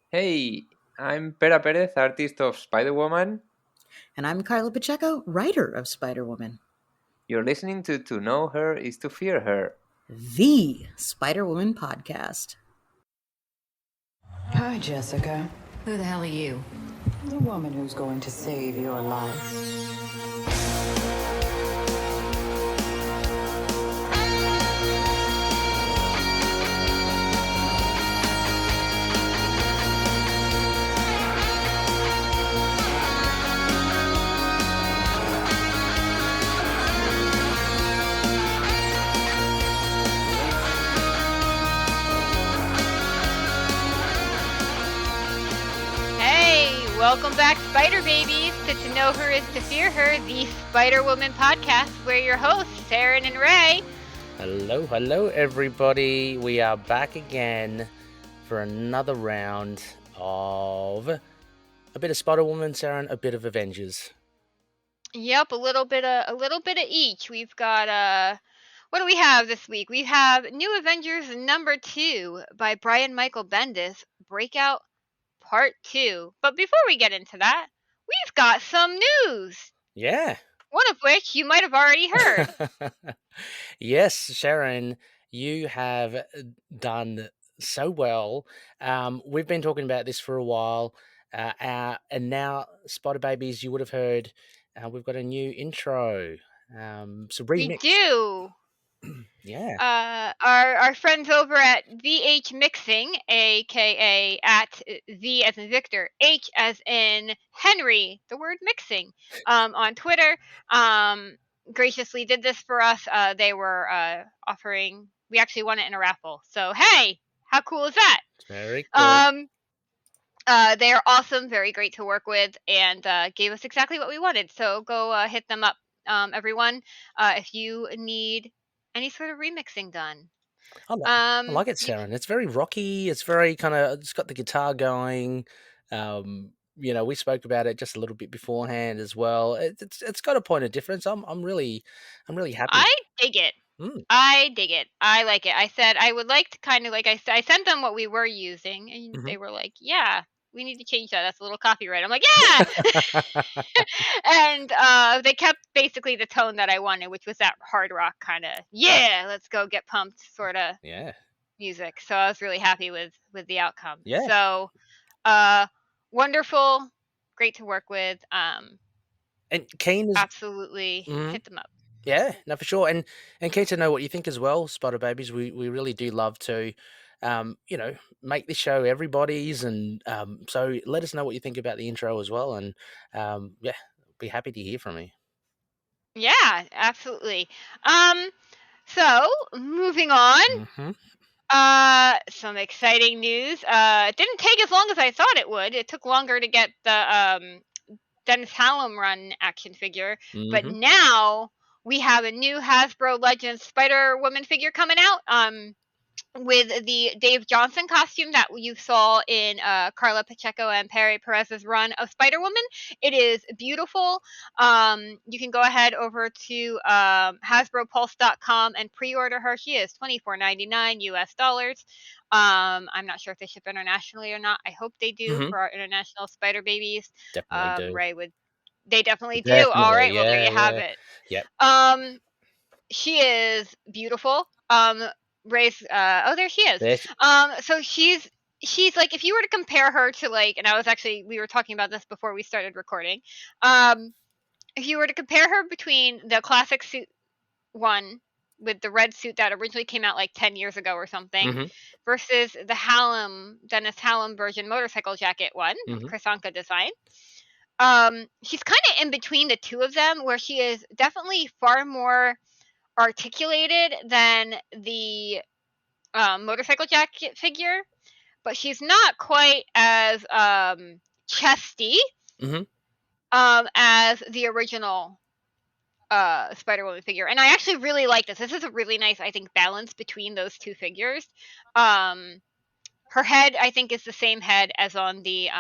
Hey, I'm Pera Perez, artist of Spider-Woman. And I'm Carla Pacheco, writer of Spider-Woman. You're listening To Know Her is to Fear Her. The Spider-Woman podcast. Hi, Jessica. Who the hell are you? The woman who's going to save your life. Welcome back, Spider Babies, to Know Her is to Fear Her, the Spider-Woman podcast. We're your hosts, Seren and Ray. Hello, everybody. We are back again for another round of a bit of Spider-Woman, Seren, a bit of Avengers. Yep, a little bit of each. We've got what do we have this week? We have New Avengers #2 by Brian Michael Bendis, Breakout Part 2. But before we get into that, we've got some news. Yeah. One of which you might have already heard. Yes, Seren, you have done so well. We've been talking about this for a while, and now, Spider Babies, you would have heard we've got a new intro. So remix. We do. Yeah. Our friends over at VH Mixing, aka at V as in Victor, H as in Henry, the word mixing, on Twitter, graciously did this for us. They were offering. We actually won it in a raffle. So hey, how cool is that? Very cool. They are awesome, very great to work with, and gave us exactly what we wanted. So go hit them up, everyone, if you need any sort of remixing done. I like it, Seren. It's very rocky. It's very it's got the guitar going. We spoke about it just a little bit beforehand as well. It's got a point of difference. I'm really happy. I dig it. I dig it. I like it. I said I would like to kind of I sent them what we were using, and they were like, "Yeah, we need to change that. That's a little copyright." I'm like, "Yeah," and they kept basically the tone that I wanted, which was that hard rock kind of, "Yeah, let's go get pumped" sort of music. So I was really happy with the outcome. Yeah. So, wonderful, great to work with. And keen is absolutely hit them up. Yeah, no, for sure. And keen to know what you think as well, Spider Babies. We really do love to, make this show everybody's, and so let us know what you think about the intro as well. And be happy to hear from you. Yeah, absolutely. So moving on. Some exciting news. It didn't take as long as I thought it would. It took longer to get the Dennis Hallam run action figure, but now we have a new Hasbro Legends Spider-Woman figure coming out. With the Dave Johnson costume that you saw in Carla Pacheco and Perry Perez's run of Spider-Woman. It is beautiful. You can go ahead over to HasbroPulse.com and pre-order her. She is $24.99 US dollars. I'm not sure if they ship internationally or not. I hope they do for our international Spider Babies. Definitely do. Ray would. They definitely do. All right. Well, there you have it. Yep. She is beautiful. Ray's there she is. So she's like, if you were to compare her to and we were talking about this before we started recording. If you were to compare her between the classic suit one with the red suit that originally came out like 10 years ago or something versus the Dennis Hallam version motorcycle jacket one, Chris Anka design. She's kind of in between the two of them, where she is definitely far more articulated than the motorcycle jacket figure, but she's not quite as chesty as the original Spider-Woman figure. And I actually really like this. This is a really nice, I think, balance between those two figures. Her head, I think, is the same head as on the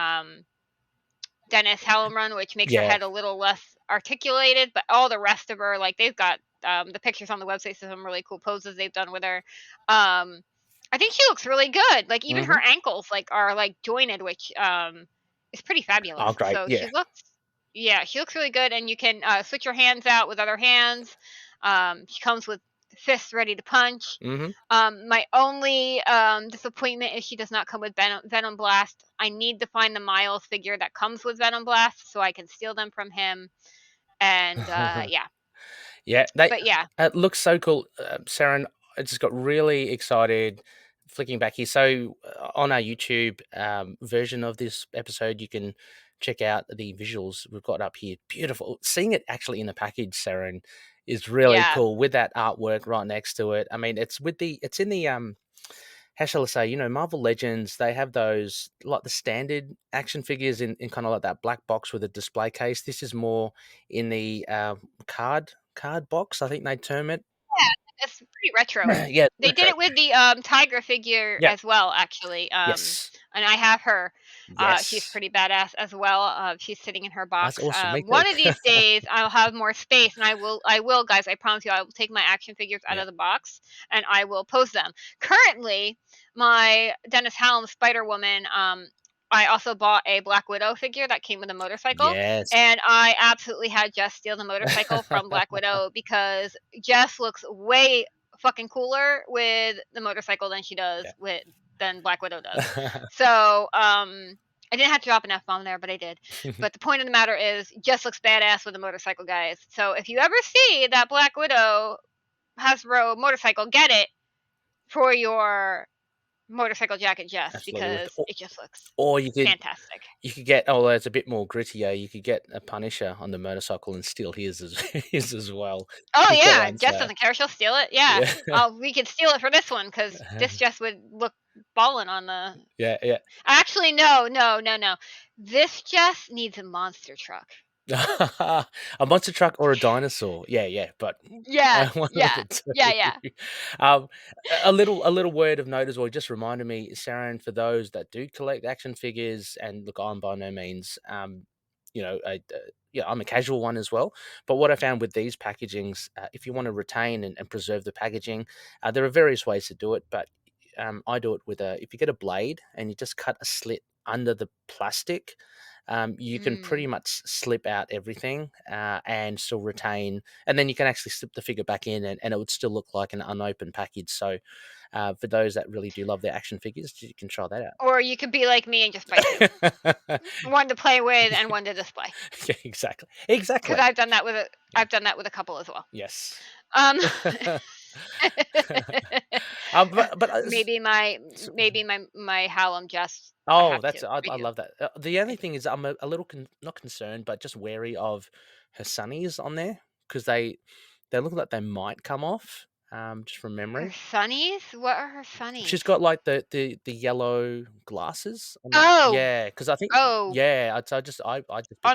Dennis Hallam run, which makes her head a little less articulated, but all the rest of her, like, they've got the pictures on the website, so some really cool poses they've done with her. I I think she looks really good. Like even her ankles like are like jointed, which is pretty fabulous. Oh, great. So Yeah. she looks really good, and you can switch your hands out with other hands. She comes with fists ready to punch. My only disappointment is she does not come with Venom Blast. I need to find the Miles figure that comes with Venom Blast so I can steal them from him. And Yeah, but yeah, it looks so cool. Seren, I just got really excited flicking back here. So on our YouTube version of this episode, you can check out the visuals we've got up here. Beautiful. Seeing it actually in the package, Seren, is really Yeah. cool with that artwork right next to it. I mean, it's in the how shall I say, you know, Marvel Legends, they have those, like the standard action figures in kind of like that black box with a display case. This is more in the card box, I think they term it. Yeah, it's pretty retro. Yeah, They did retro. it with the Tiger figure Yep. as well, actually. Yes. And I have her. She's Yes. pretty badass as well. She's sitting in her box. That's awesome. Me too. One of these days I'll have more space, and I will, guys. I promise you, I will take my action figures out Yeah. of the box and I will pose them. Currently, my Dennis Hallam Spider Woman. I also bought a Black Widow figure that came with a motorcycle. Yes. And I absolutely had Jess steal the motorcycle from Black Widow because Jess looks way fucking cooler with the motorcycle than she does than Black Widow does. So I didn't have to drop an F-bomb there, but I did. But the point of the matter is, Jess looks badass with a motorcycle, guys. So if you ever see that Black Widow Hasbro motorcycle, get it for your motorcycle jacket, Jess, Absolutely. because it just looks or you could fantastic. You could get, oh, it's a bit more grittier. You could get a Punisher on the motorcycle and steal his as well. Oh He's got yeah, one, Jess so- doesn't care. She'll steal it. Yeah. We could steal it for this one because this Jess would look ballin' on the. Yeah. Actually, no. This Jess needs a monster truck. A monster truck or a dinosaur. Yeah, but Yeah, one of yeah, the two. yeah. A little word of note as well. Just reminded me, Seren, for those that do collect action figures, and look, I'm by no means, I'm a casual one as well. But what I found with these packagings, if you want to retain and preserve the packaging, there are various ways to do it. But I do it with if you get a blade and you just cut a slit under the plastic. You can pretty much slip out everything and still retain, and then you can actually slip the figure back in, and it would still look like an unopened package. So for those that really do love their action figures, you can try that out. Or you could be like me and just buy two. One to play with and one to display. Yeah, exactly. Because I've done that with a couple as well. Yes. But maybe my Hallam just. Oh, I love that. The only thing is, I'm a little not concerned, but just wary of her sunnies on there because they look like they might come off. Just from memory. Her sunnies? What are her sunnies? She's got like the yellow glasses. Yeah, because I think. Oh. Yeah, I just on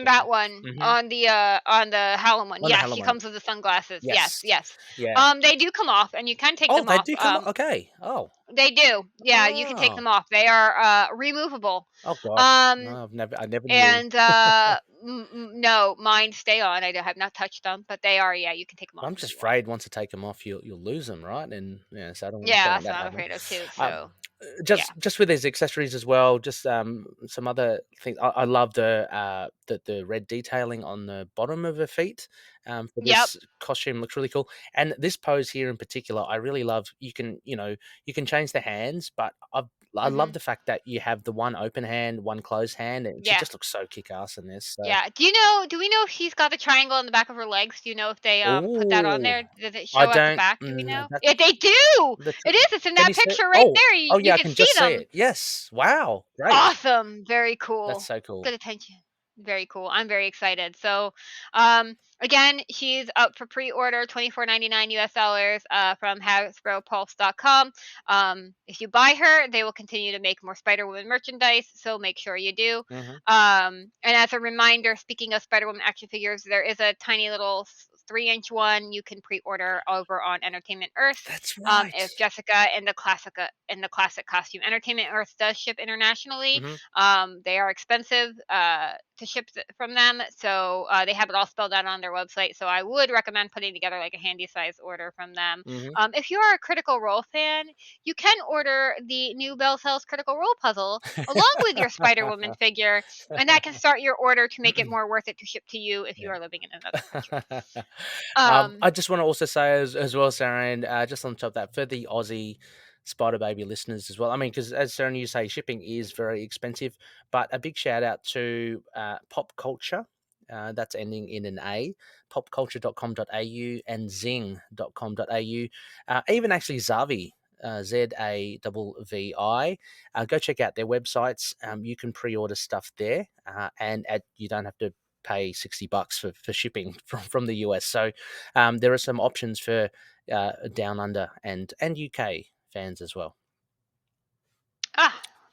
that one, on the Hallam one. Yes, she comes with the sunglasses. Yes. Yeah. They do come off, and you can take them off. Oh, they do come off. Okay. Oh. They do. Yeah, you can take them off. They are removable. Oh God. No, I never knew. And no, mine stay on. I have not touched them, but they are. Yeah, you can take them off. I'm just afraid once you take them off, you'll lose them, right? And so I don't. Yeah, that's what I'm afraid of too. So. Just with these accessories as well, just some other things. I love the red detailing on the bottom of her feet. For this costume looks really cool, and this pose here in particular, I really love. You can change the hands, but I love the fact that you have the one open hand, one closed hand, and she just looks so kick-ass in this. So. Yeah. Do we know if she's got the triangle on the back of her legs? Do you know if they put that on there? Does it show at the back? Do we know? Yeah, they do. It is. It's in that picture right there. You I can can see just them. see it. Yes. Wow. Great. Awesome. Very cool. That's so cool. Good attention. Very cool. I'm very excited. So, again, she's up for pre-order, $24.99 US from HasbroPulse.com. If you buy her, they will continue to make more Spider-Woman merchandise, so make sure you do. And as a reminder, speaking of Spider-Woman action figures, there is a tiny little 3-inch one you can pre-order over on Entertainment Earth. That's right. If Jessica in the classic costume, Entertainment Earth does ship internationally. They are expensive to ship from them, so they have it all spelled out on their website. So I would recommend putting together like a handy size order from them. If you're a Critical Role fan, you can order the new Bell Cells Critical Role puzzle along with your Spider-Woman figure, and that can start your order to make it more worth it to ship to you if you are living in another country. I just want to also say as well, Seren, just on top of that, for the Aussie Spider Baby listeners as well. I mean, because as Seren, you say, shipping is very expensive, but a big shout out to Pop Culture. That's ending in an A, popculture.com.au and zing.com.au. Even actually Zavi, Zavi. Go check out their websites. You can pre-order stuff there, and you don't have to pay $60 for shipping from the US. So there are some options for down under and UK fans as well.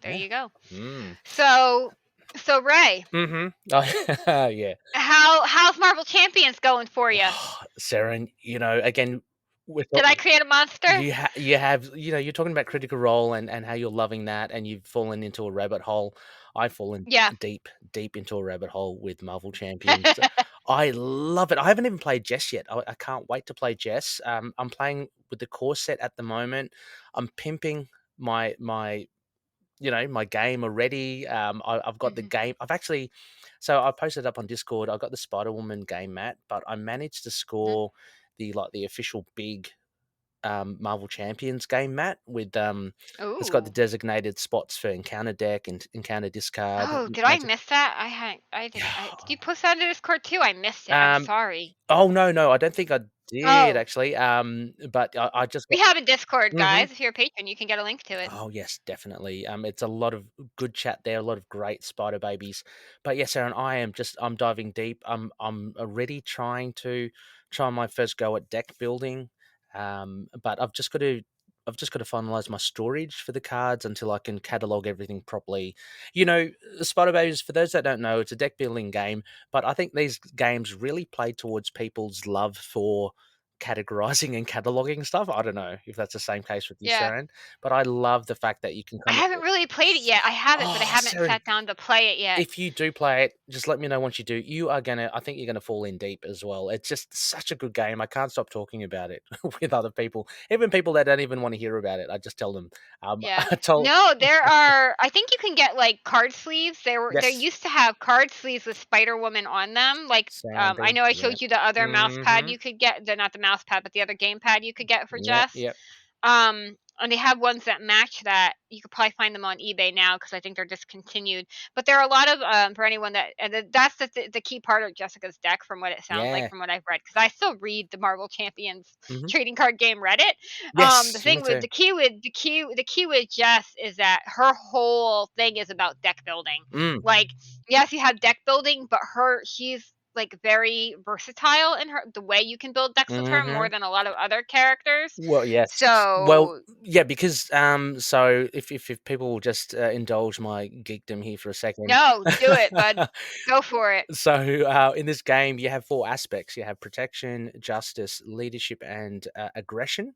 There you go. Mm. So Ray. Oh, yeah. How's Marvel Champions going for you? Seren, again, did I create a monster? You have, you're talking about Critical Role and how you're loving that, and you've fallen into a rabbit hole. I've fallen deep into a rabbit hole with Marvel Champions. I love it. I haven't even played Jess yet. I can't wait to play Jess. I'm playing with the core set at the moment. I'm pimping my game already. I've got the game. So I posted up on Discord. I got the Spider-Woman game mat, but I managed to score the official big Marvel Champions game mat with it's got the designated spots for encounter deck and encounter discard. Oh, did I miss that? I didn't. Did you post that in the Discord too? I missed it. I'm sorry. Oh no, I don't think I did actually. But I just we have a Discord, guys. If you're a patron, you can get a link to it. Oh yes, definitely. It's a lot of good chat there, a lot of great Spider Babies. But yes, Aaron, I'm diving deep. I'm already trying my first go at deck building. But I've just got to finalize my storage for the cards until I can catalog everything properly. Spider Babies, for those that don't know, it's a deck building game, but I think these games really play towards people's love for categorizing and cataloging stuff. I don't know if that's the same case with you, Seren, but I love the fact that you can I haven't really played it yet. I haven't, but I haven't sat down to play it yet. If you do play it, just let me know once you do. I think you're gonna fall in deep as well. It's just such a good game. I can't stop talking about it with other people, even people that don't even want to hear about it. I just tell them. No, there are. I think you can get like card sleeves. They used to have card sleeves with Spider-Woman on them. Like I know I showed you the other mouse pad you could get. They're not the mouse pad, but the other game pad you could get for Jess. And they have ones that match that. You could probably find them on eBay now because I think they're discontinued. But there are a lot of for anyone that's the key part of Jessica's deck, from what it sounds like, from what I've read. Because I still read the Marvel Champions trading card game Reddit. The key with Jess is that her whole thing is about deck building. Like, yes, you have deck building, but she's like very versatile in the way you can build decks with her, more than a lot of other characters. Well, yes. So because so if people will just indulge my geekdom here for a second. No, do it, bud. Go for it. So in this game, you have 4 aspects. You have protection, justice, leadership, and aggression.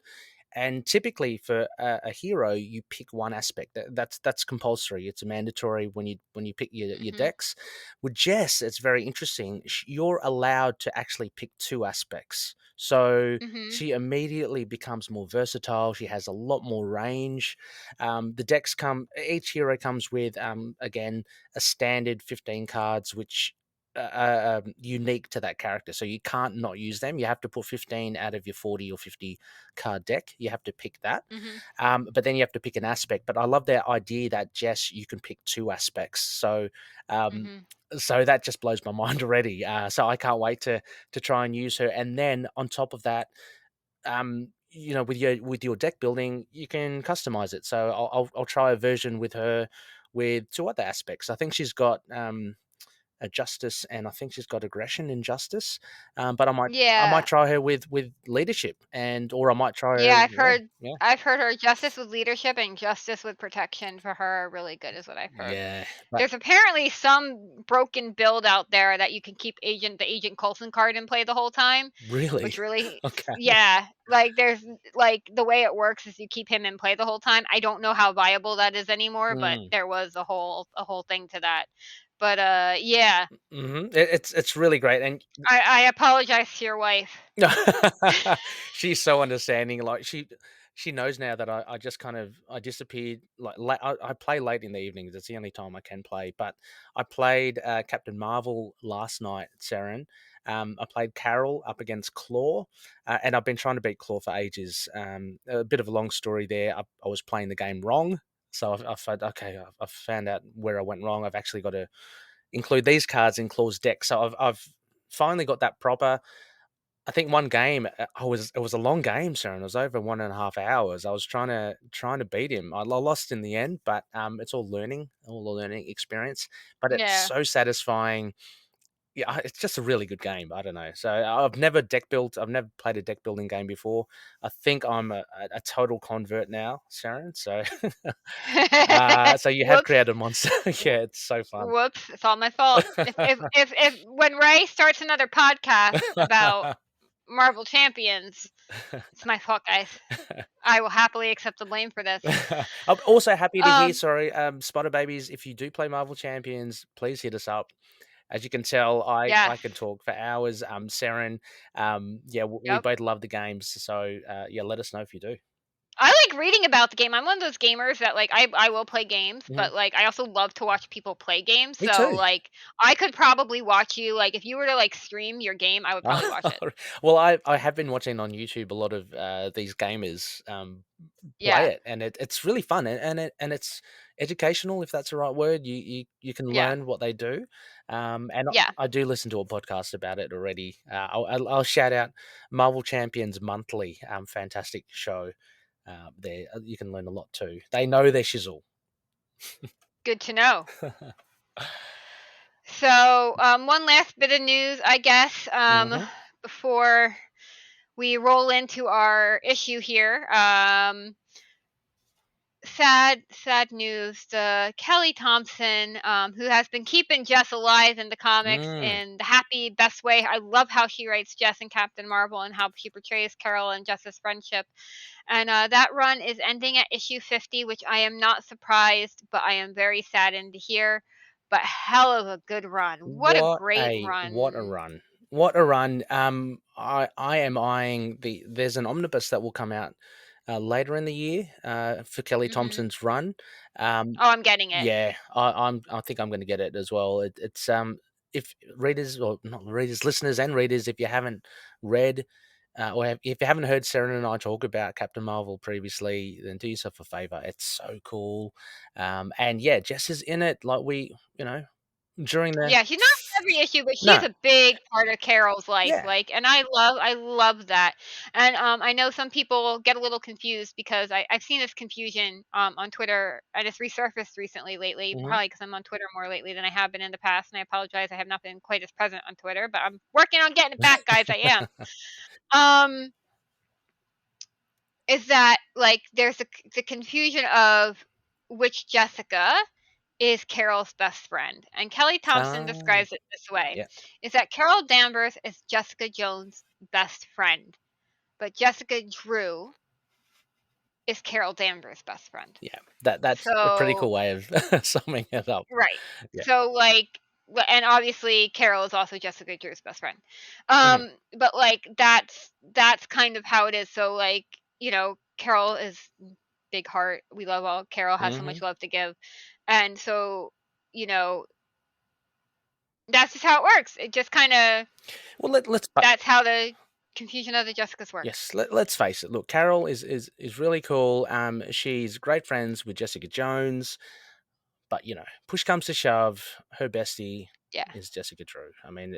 And typically for a hero, you pick one aspect. That's compulsory. It's mandatory when you pick your decks. With Jess, it's very interesting. You're allowed to actually pick 2 aspects. So she immediately becomes more versatile. She has a lot more range. Each hero comes with, again, a standard 15 cards, which unique to that character, so you can't not use them. You have to put 15 out of your 40 or 50 card deck. You have to pick that. But then you have to pick an aspect. But I love that idea that Jess, you can pick 2 aspects. So so that just blows my mind already. So I can't wait to try and use her. And then on top of that, with your deck building, you can customize it. So I'll try a version with her with 2 other aspects. I think she's got Justice, and I think she's got aggression in Justice. But I might Yeah. try her with leadership, or I might try Yeah, her. I've heard her Justice with leadership and Justice with protection for her are really good, is what I've heard. Yeah, but There's apparently some broken build out there that you can keep the Agent Coulson card in play the whole time, really, which really, okay. yeah, like there's like the way it works is you keep him in play the whole time. I don't know how viable that is anymore, but there was a whole thing to that. But yeah, It's really great, and I apologize to your wife. she's so understanding. Like she knows now that I just kind of I disappeared. Like I play late in the evenings. It's the only time I can play. But I played Captain Marvel last night, Seren. I played Carol up against Claw, and I've been trying to beat Claw for ages. A bit of a long story there. I was playing the game wrong, so I found out where I went wrong. I've actually got to include these cards in Claw's deck. So I've finally got that proper. I think one game it was a long game, Sharon. It was over 1.5 hours. I was trying to beat him. I lost in the end, but it's all a learning experience. But it's Yeah. so satisfying. Yeah, it's just a really good game. I don't know. So I've never deck built. I've never played a deck building game before. I think I'm a total convert now, Sharon. So so you have created a monster. Yeah, it's so fun. Whoops, it's all my fault. If when Ray starts another podcast about Marvel Champions, it's my fault, guys. I will happily accept the blame for this. I'm also happy to hear, sorry, Spider Babies, if you do play Marvel Champions, please hit us up. As you can tell, I can talk for hours. Seren, we both love the games, so let us know if you do. I like reading about the game. I'm one of those gamers that like I will play games, but like I also love to watch people play games. Me so too. like I could probably watch you. Like if you were to like stream your game, I would probably watch it. Well, I have been watching on YouTube a lot of these gamers play it, and it's really fun, and it's educational, if that's the right word. You can learn what they do, and I do listen to a podcast about it already. I'll shout out Marvel Champions Monthly, fantastic show. There you can learn a lot too. They know their shizzle. Good to know. So one last bit of news, I guess, before we roll into our issue here. Sad news. Kelly Thompson, who has been keeping Jess alive in the comics in the happy best way. I love how she writes Jess and Captain Marvel and how she portrays Carol and Jess's friendship. And that run is ending at issue 50, which I am not surprised, but I am very saddened to hear. But hell of a good run. What a great run. What a run. What a run. I am eyeing there's an omnibus that will come out later in the year for Kelly Thompson's run. I'm getting it. Yeah, I think I'm going to get it as well. It's if readers, or not readers, listeners and readers, if you haven't read or if you haven't heard Seren and I talk about Captain Marvel previously, then do yourself a favor. It's so cool. And yeah, Jess is in it. Like during the she's not in every issue, but she's a big part of Carol's life. Yeah. Like, and I love that. And I know some people get a little confused because I've seen this confusion on Twitter, and it's resurfaced recently lately, probably because I'm on Twitter more lately than I have been in the past. And I apologize, I have not been quite as present on Twitter, but I'm working on getting it back, guys. I am. Is that like there's the confusion of which Jessica is Carol's best friend. And Kelly Thompson describes it this way, is that Carol Danvers is Jessica Jones' best friend, but Jessica Drew is Carol Danvers' best friend. Yeah, that's a pretty cool way of summing it up. Right. Yeah. So, like, and obviously Carol is also Jessica Drew's best friend. But, like, that's kind of how it is. So, like, Carol is big heart. We love all. Carol has so much love to give. And so, that's just how it works. It just kind of. Well, that's how the confusion of the Jessicas work. Yes, let's face it. Look, Carol is really cool. She's great friends with Jessica Jones, but push comes to shove, her bestie is Jessica Drew. I mean,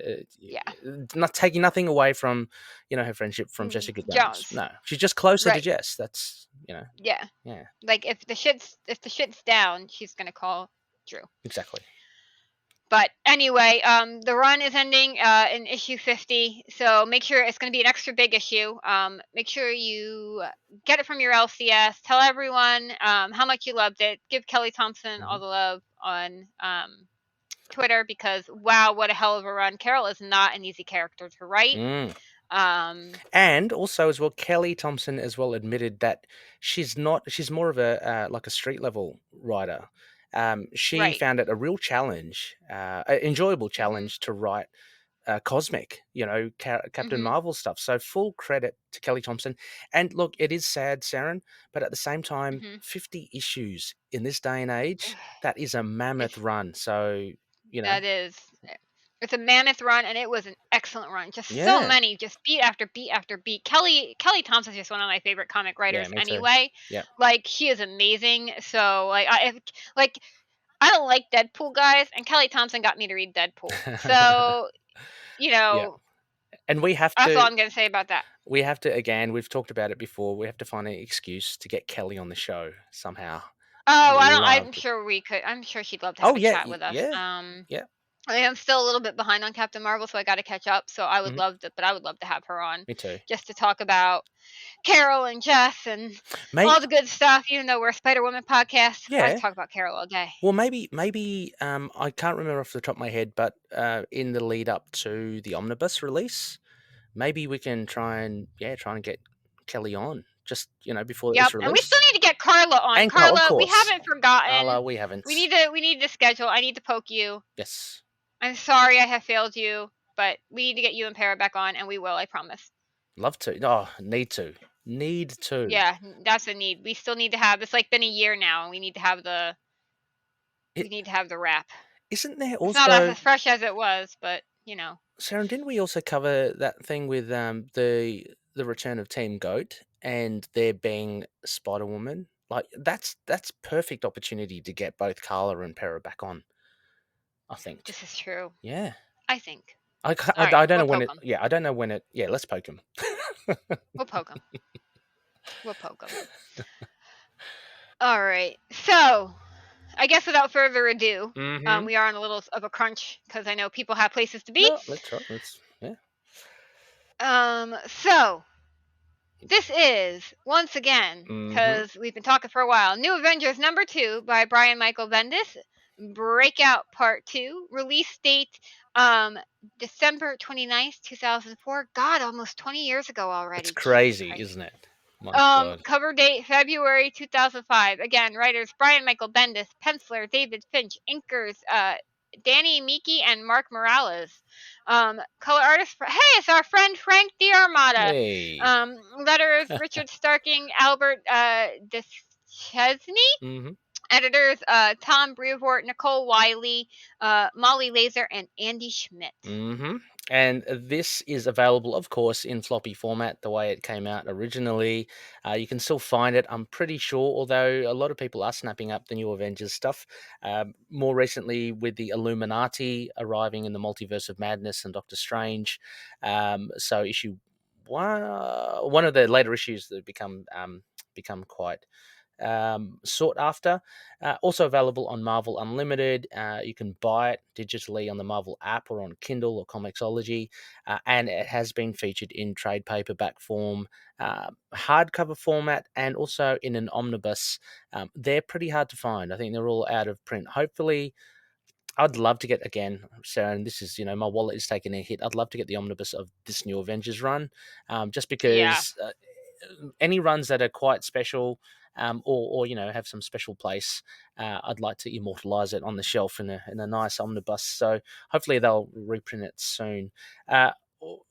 not taking nothing away from her friendship from Jessica Jones. No, she's just closer to Jess. That's Yeah. Like if the shit's down, she's gonna call Drew. Exactly. But anyway, the run is ending in issue 50, so make sure it's going to be an extra big issue. Make sure you get it from your LCS. Tell everyone how much you loved it. Give Kelly Thompson all the love on Twitter, because wow, what a hell of a run. Carol is not an easy character to write. And also as well, Kelly Thompson as well admitted that she's more of a like a street level writer. She found it a real challenge, an enjoyable challenge to write cosmic, Captain Marvel stuff. So full credit to Kelly Thompson. And look, it is sad, Seren, but at the same time, 50 issues in this day and age, that is a mammoth run. So, that is. It's a mammoth run, and it was an excellent run. Just so Yeah. many, just beat after beat after beat. Kelly Thompson's just one of my favorite comic writers me too. anyway. Yeah. Like, she is amazing. So I don't like Deadpool, guys, and Kelly Thompson got me to read Deadpool. So, And we have that's to. all I'm going to say about that. We have to, again, we've talked about it before. We have to find an excuse to get Kelly on the show somehow. Oh, I'm sure we could. I'm sure she'd love to have a chat with us. Yeah. I am still a little bit behind on Captain Marvel, so I got to catch up. So I would love to, but I would love to have her on. Me too. Just to talk about Carol and Jess and all the good stuff. Even though we're a Spider-Woman podcast, gotta talk about Carol all day. Well, maybe I can't remember off the top of my head, but in the lead up to the omnibus release, maybe we can try and get Kelly on just before it's released. And we still need to get Carla on. And Carla, we haven't forgotten. Carla, we haven't. We need to schedule. I need to poke you. Yes. I'm sorry I have failed you, but we need to get you and Para back on, and we will. I promise. Love to. Oh, need to. Yeah, that's a need. We still need to have. It's like been a year now, and we need to have the. We need to have the wrap. Isn't there also? It's not as fresh as it was, but Seren, didn't we also cover that thing with the return of Team Goat and there being Spider-Woman? Like that's perfect opportunity to get both Carla and Para back on. I think this is true. Yeah, I think. I don't know when it. Yeah, I don't know when it. Yeah, let's poke him. We'll poke him. All right. So, I guess without further ado, we are on a little of a crunch because I know people have places to be. No, let's try. So this is once again, because we've been talking for a while, New Avengers #2 by Brian Michael Bendis. Breakout Part 2, release date December 29th, 2004. God, almost 20 years ago already. It's crazy, isn't it? My God. Cover date February 2005. Again, writers Brian Michael Bendis, penciler David Finch, inkers Danny Miki and Mark Morales. Color artist, it's our friend Frank D'Armata. Hey. Letters Richard Starking, Albert Deschesne. Editors Tom Brevoort, Nicole Wiley, Molly Lazer, and Andy Schmidt. And this is available, of course, in floppy format, the way it came out originally. You can still find it, I'm pretty sure, although a lot of people are snapping up the new Avengers stuff. More recently, with the Illuminati arriving in the Multiverse of Madness and Doctor Strange. So issue one of the later issues that become quite sought after. Also available on Marvel Unlimited. You can buy it digitally on the Marvel app or on Kindle or Comixology, and it has been featured in trade paperback form, hardcover format, and also in an omnibus. They're pretty hard to find. I think they're all out of print. Hopefully, I'd love to get, again, Sarah, and this is, my wallet is taking a hit. I'd love to get the omnibus of this new Avengers run, just because any runs that are quite special, or have some special place, I'd like to immortalize it on the shelf in a nice omnibus. So hopefully they'll reprint it soon.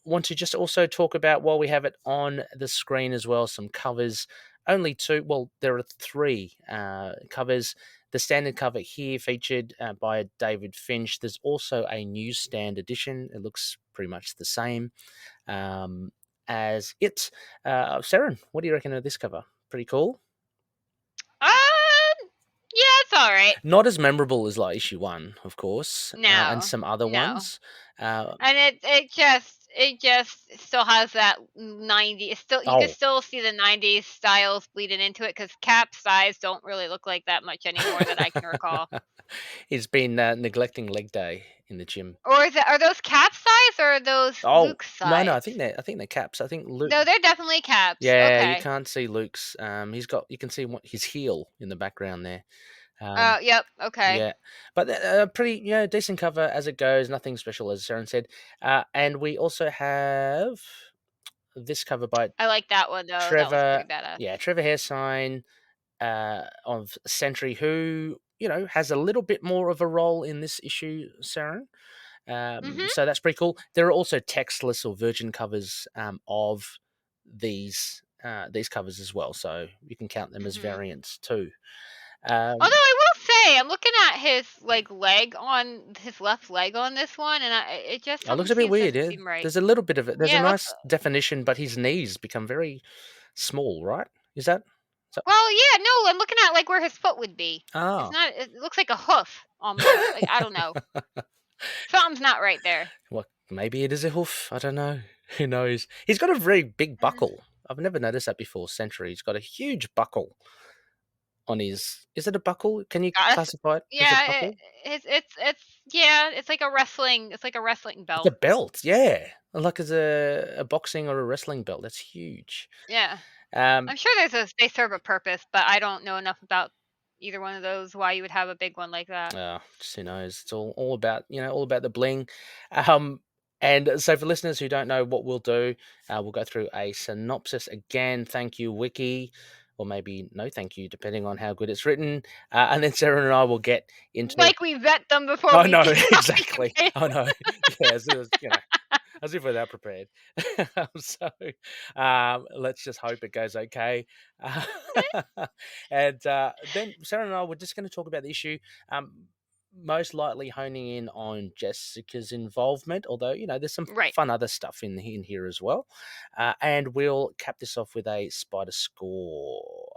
Want to just also talk about, while we have it on the screen as well, some covers. Only two. Well, there are three covers. The standard cover here featured by David Finch. There's also a newsstand edition. It looks pretty much the same as it. Seren, what do you reckon of this cover? Pretty cool? Yeah, it's all right. Not as memorable as like issue 1, of course. No. And some other ones. And it just still has that 90s. You can still see the 90s styles bleeding into it, because Cap's eyes don't really look like that much anymore that I can recall. He's been neglecting leg day in the gym. Or are those Cap size or are those Luke size? No, I think they're Caps. I think Luke. No, they're definitely Caps. Yeah, you Okay. can't see Luke's. You can see his heel in the background there. Oh, yep. Okay. Yeah, but pretty, decent cover as it goes. Nothing special, as Seren said. And we also have this cover by I like that one though. That was Trevor. pretty badass. Yeah, Trevor Hairsign of Sentry, who has a little bit more of a role in this issue, Seren. So that's pretty cool. There are also textless or virgin covers of these covers as well, so you can count them as variants too. Although I will say, I'm looking at his leg on his left leg on this one, and it just looks a bit weird. Yeah, seem right. there's a little bit of it. There's Yeah, a nice definition, but his knees become very small, right? Is that? Well, yeah, no, I'm looking at where his foot would be. Oh. It's not. It looks like a hoof almost. I don't know. Something's not right there. Well, maybe it is a hoof. I don't know. Who knows? He's got a very big buckle. I've never noticed that before. Sentry. He's got a huge buckle on his. Is it a buckle? Can you classify it as a buckle? It's like a wrestling. It's like a wrestling belt. It's a belt, yeah, like as a boxing or a wrestling belt. That's huge. Yeah. I'm sure they serve a purpose, but I don't know enough about either one of those. Why you would have a big one like that? Just who knows? It's all about all about the bling. And so for listeners who don't know what we'll do, we'll go through a synopsis again. Thank you, Wiki. Or maybe no thank you, depending on how good it's written. And then Seren and I will get into... we vet them before we... no, exactly. I know. Yeah, as if we're that prepared. So let's just hope it goes okay. And then Seren and I were just going to talk about the issue, most likely honing in on Jessica's involvement, although, there's some fun other stuff in here as well. And we'll cap this off with a spider score.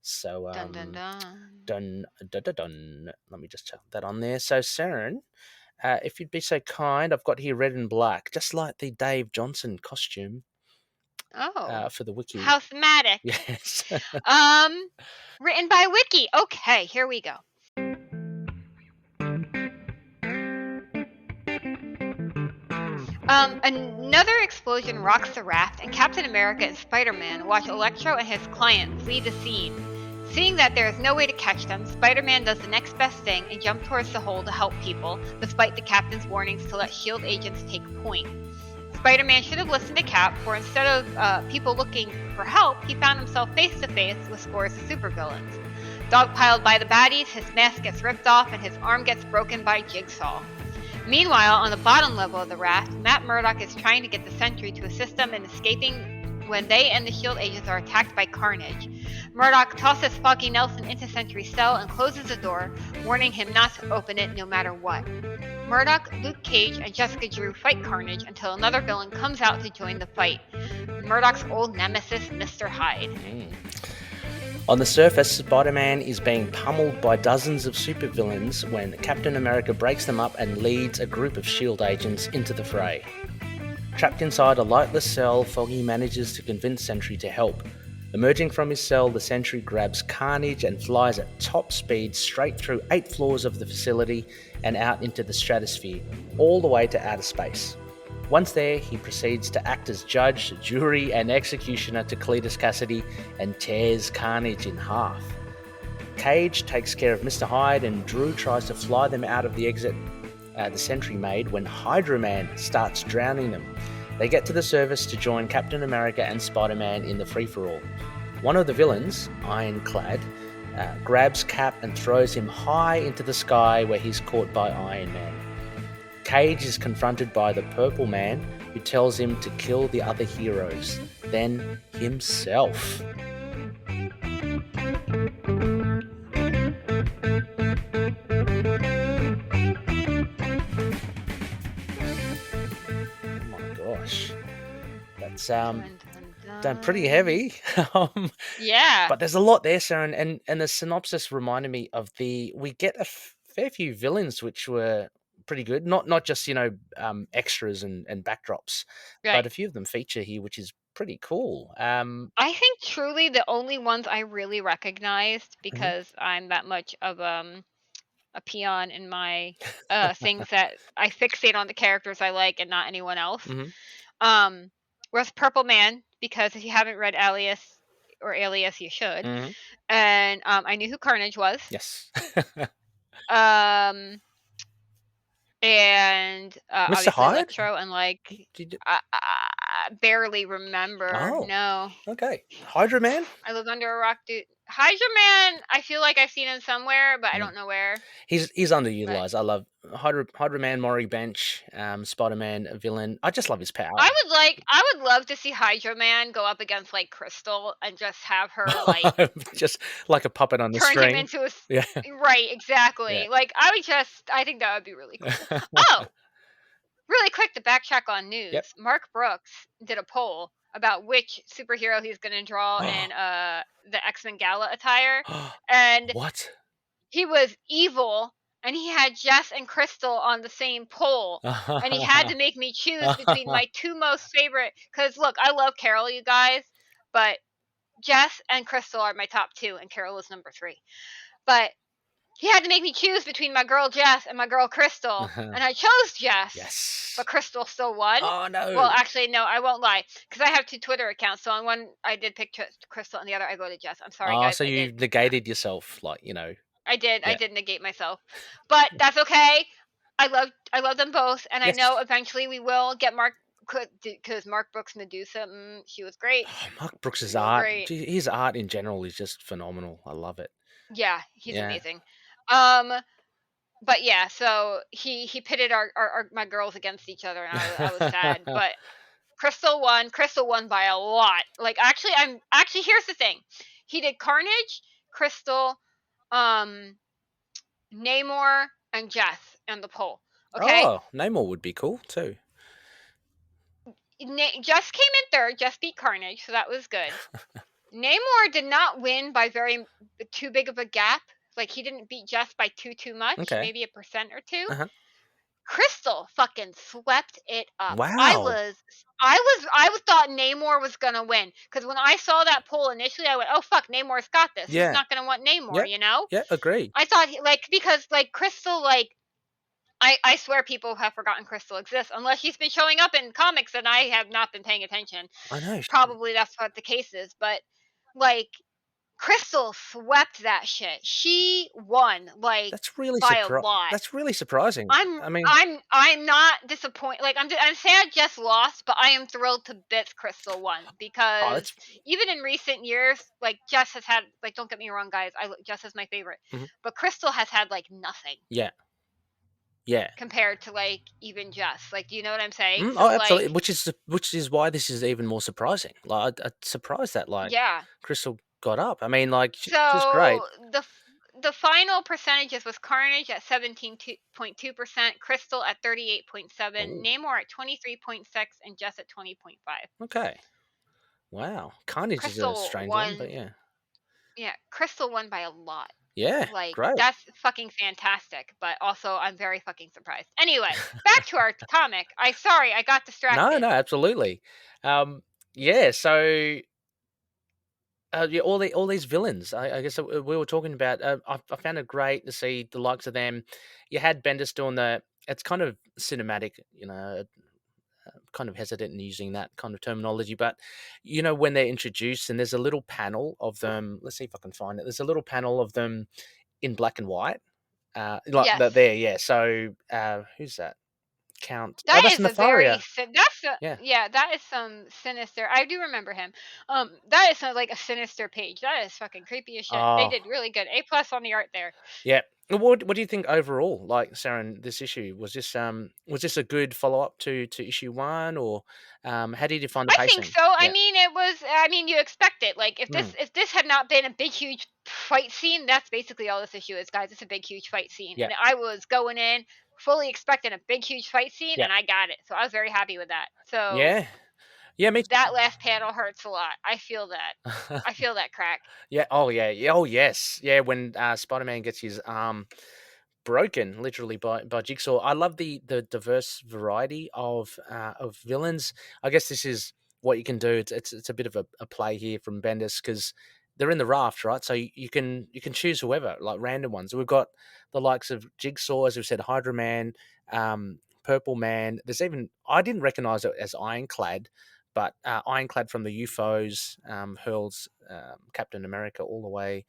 So, dun, dun, dun. Dun, dun, dun, dun. Let me just chuck that on there. So, Seren, if you'd be so kind, I've got here red and black, just like the Dave Johnson costume. Oh, for the Wiki. How thematic. Yes. Written by Wiki. Okay, here we go. Another explosion rocks the raft, and Captain America and Spider-Man watch Electro and his client flee the scene. Seeing that there is no way to catch them, Spider-Man does the next best thing and jumps towards the hole to help people, despite the Captain's warnings to let S.H.I.E.L.D. agents take point. Spider-Man should have listened to Cap, for instead of people looking for help, he found himself face-to-face with scores of supervillains. Dogpiled by the baddies, his mask gets ripped off and his arm gets broken by Jigsaw. Meanwhile, on the bottom level of the raft, Matt Murdock is trying to get the Sentry to assist them in escaping when they and the S.H.I.E.L.D. agents are attacked by Carnage. Murdock tosses Foggy Nelson into Sentry's cell and closes the door, warning him not to open it no matter what. Murdock, Luke Cage, and Jessica Drew fight Carnage until another villain comes out to join the fight. Murdock's old nemesis, Mr. Hyde. On the surface, Spider-Man is being pummeled by dozens of supervillains when Captain America breaks them up and leads a group of S.H.I.E.L.D. agents into the fray. Trapped inside a lightless cell, Foggy manages to convince Sentry to help. Emerging from his cell, the Sentry grabs Carnage and flies at top speed straight through 8 floors of the facility and out into the stratosphere, all the way to outer space. Once there, he proceeds to act as judge, jury, and executioner to Cletus Cassidy and tears Carnage in half. Cage takes care of Mr. Hyde, and Drew tries to fly them out of the exit the Sentry made when Hydro Man starts drowning them. They get to the surface to join Captain America and Spider-Man in the free-for-all. One of the villains, Ironclad, grabs Cap and throws him high into the sky where he's caught by Iron Man. Cage is confronted by the Purple Man, who tells him to kill the other heroes, then himself. Oh my gosh. That's done pretty heavy. Yeah. But there's a lot there, Seren, and the synopsis reminded me of we get a fair few villains which were pretty good. Not just, extras and backdrops, but a few of them feature here, which is pretty cool. I think truly the only ones I really recognized, because I'm that much of a peon in my things that I fixate on the characters I like and not anyone else. Whereas Purple Man, because if you haven't read Alias, you should. And I knew who Carnage was. Yes. And obviously Hyde? Electro, and like I barely remember. Oh. No. Okay. Hydra Man? I live under a rock, dude. Hydra Man, I feel like I've seen him somewhere, but I don't know where. He's underutilized. I love Hydra Man, Maury Bench, Spider-Man, a villain. I just love his power. I would love to see Hydra Man go up against like Crystal and just have her like just like a puppet on the turn string. him into a right, exactly. Yeah. Like I think that would be really cool. Oh, really quick to backtrack on news. Yep. Mark Brooks did a poll about which superhero he's going to draw in the X-Men Gala attire, and what? He was evil, and he had Jess and Crystal on the same poll, and he had to make me choose between my two most favorite. Because look, I love Carol, you guys, but Jess and Crystal are my top two, and Carol is number 3. But he had to make me choose between my girl Jess and my girl Crystal, and I chose Jess. Yes. But Crystal still won. Oh no. Well, actually, no, I won't lie, because I have 2 Twitter accounts. So on one I did pick Crystal, and the other I voted Jess. I'm sorry, guys. So you negated yourself, like, you know. I did. Yeah. I did negate myself, but that's okay. I love them both, and I know eventually we will get Mark, because Mark Brooks' Medusa, she was great. Mark Brooks' art, his art in general is just phenomenal. I love it. Yeah, he's amazing. But yeah, so he pitted our my girls against each other, and I was sad. But Crystal won by a lot. Like actually here's the thing. He did Carnage, Crystal, Namor, and Jess in the poll. Okay. Oh, Namor would be cool too. Jess came in third. Jess beat Carnage, so that was good. Namor did not win by too big of a gap. Like he didn't beat Jess by too much. Okay. Maybe 1% or 2. Crystal fucking swept it up. Wow. I thought Namor was gonna win, because when I saw that poll initially, I went, "Oh fuck, Namor's got this. Yeah. He's not gonna want Namor," you know? Yeah, agreed. I thought because Crystal, I swear people have forgotten Crystal exists unless she's been showing up in comics and I have not been paying attention. I know. Probably that's what the case is, but Crystal swept that shit. She won that's really by a lot. That's really surprising. I'm not disappointed. I'm sad Jess lost, but I am thrilled to bits Crystal won, because even in recent years, Jess has had, don't get me wrong, guys, Jess is my favorite, but Crystal has had nothing. Yeah. Yeah. Compared to even Jess, do you know what I'm saying? So, absolutely. Which is why this is even more surprising. I'm surprised that Crystal got up. I mean, she's great. The final percentages was Carnage at 17.2%, Crystal at 38.7%, Namor at 23.6%, and Jess at 20.5%. Okay. Wow. Carnage is a strange one, but yeah. Yeah, Crystal won by a lot. Yeah, great. That's fucking fantastic, but also I'm very fucking surprised. Anyway, back to our comic. I got distracted. No, absolutely. Yeah, so all these villains. I guess we were talking about. I found it great to see the likes of them. You had Bendis doing it's kind of cinematic, you know. Kind of hesitant in using that kind of terminology, but when they're introduced and there's a little panel of them. Let's see if I can find it. There's a little panel of them in black and white, yes. there. Yeah. So who's that? Count. That that's is Nefaria. That is some sinister. I do remember him. That is a sinister page. That is fucking creepy as shit. They did really good. A+ on the art there. Yeah. What do you think overall? Seren, this issue was this a good follow up to issue 1, or how did you find the pacing? I think so. Yeah. I mean, it was. I mean, you expect it. If this had not been a big huge fight scene, that's basically all this issue is, guys. It's a big huge fight scene, and I was going in fully expecting a big huge fight scene, and I got it. So I was very happy with that. So yeah, me too. That last panel hurts a lot. I feel that. I feel that crack. Yeah. Oh yeah. Oh yes. Yeah. When Spider-Man gets his arm broken, literally by Jigsaw. I love the diverse variety of villains. I guess this is what you can do. It's a bit of a play here from Bendis, because they're in the raft, right? So you can choose whoever, like random ones. We've got the likes of Jigsaw, as we've said, Hydra Man, Purple Man. There's even, I didn't recognize it as Ironclad, but Ironclad from the UFOs hurls Captain America all the way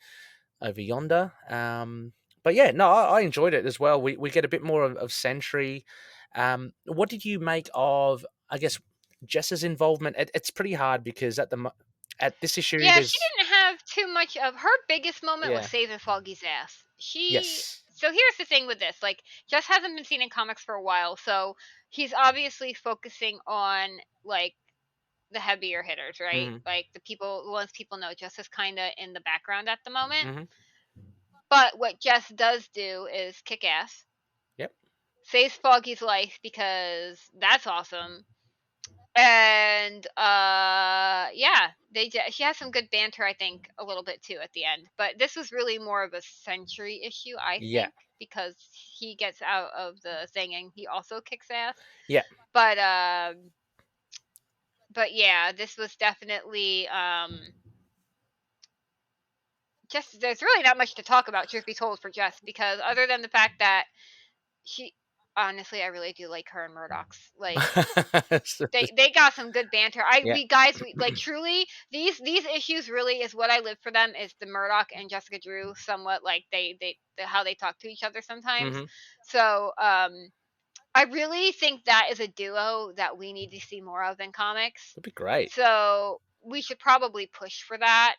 over yonder. But yeah, no, I enjoyed it as well. We get a bit more of Sentry. What did you make of, I guess, Jess's involvement? It's pretty hard because at this issue, Yeah, she there's didn't have too much of her biggest moment was yeah, saving Foggy's ass. yes, So here's the thing with this, like, Jess hasn't been seen in comics for a while, so he's obviously focusing on like the heavier hitters, right? hmm Like the ones people know. Jess is kind of in the background at the moment. hmm But what Jess does do is kick ass, yep, saves Foggy's life because that's awesome. And yeah, she has some good banter, I think, a little bit too at the end. But this was really more of a Sentry issue, I yeah, think, because he gets out of the thing and he also kicks ass. yeah. But yeah, this was definitely just, there's really not much to talk about, truth be told, for Jess, because other than the fact that she, honestly, I really do like her and Murdoch's. Like, they got some good banter. Yeah. We like, truly, these issues really is what I live for them, is the Murdoch and Jessica Drew, somewhat like how they talk to each other sometimes. Mhm. So I really think that is a duo that we need to see more of in comics. That'd be great. So we should probably push for that,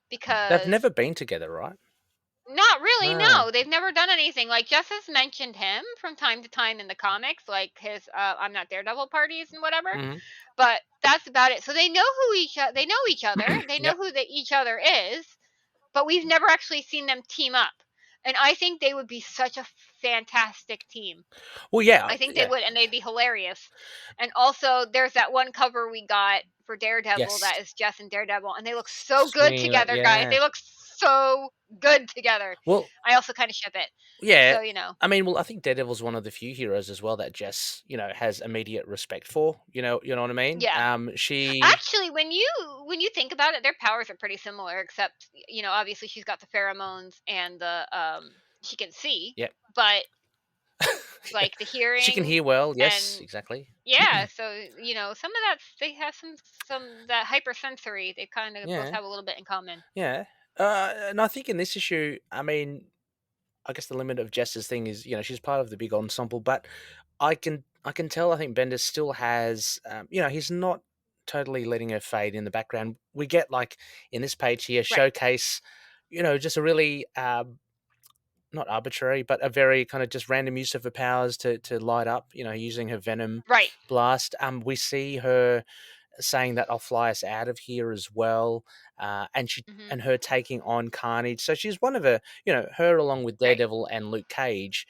They've because never been together, right? not really, No. no. They've never done anything. Like, Jess has mentioned him from time to time in the comics, like his I'm Not Daredevil parties and whatever. Mhm. But that's about it. So they know they know each other. They know Yep. who each other is, but we've never actually seen them team up. And I think they would be such a fantastic team. Well, yeah, I think they would, and they'd be hilarious. And also, there's that one cover we got for Daredevil Yes. that is Jess and Daredevil, and they look so good Swinging it, together, guys. yeah. They look so good together. Well, I also kind of ship it. yeah. So, you know. I mean, well, I think Daredevil's one of the few heroes as well that Jess, has immediate respect for. You know what I mean? Yeah. She Actually, when you think about it, their powers are pretty similar, except, obviously she's got the pheromones and the she can see. Yep. But like the hearing, she can hear well. Yes, and exactly. yeah, so some of that, they have some that hypersensory. They kind of both Yeah. have a little bit in common. Yeah. And I think in this issue, I mean, I guess the limit of Jess's thing is, she's part of the big ensemble, but I can tell. I think Bendis still has, he's not totally letting her fade in the background. We get, like, in this page here, showcase, just a really not arbitrary, but a very kind of just random use of her powers to light up. Using her venom Right. blast. We see her saying that I'll fly us out of here as well, and and her taking on Carnage. So she's one of her along with Daredevil and Luke Cage.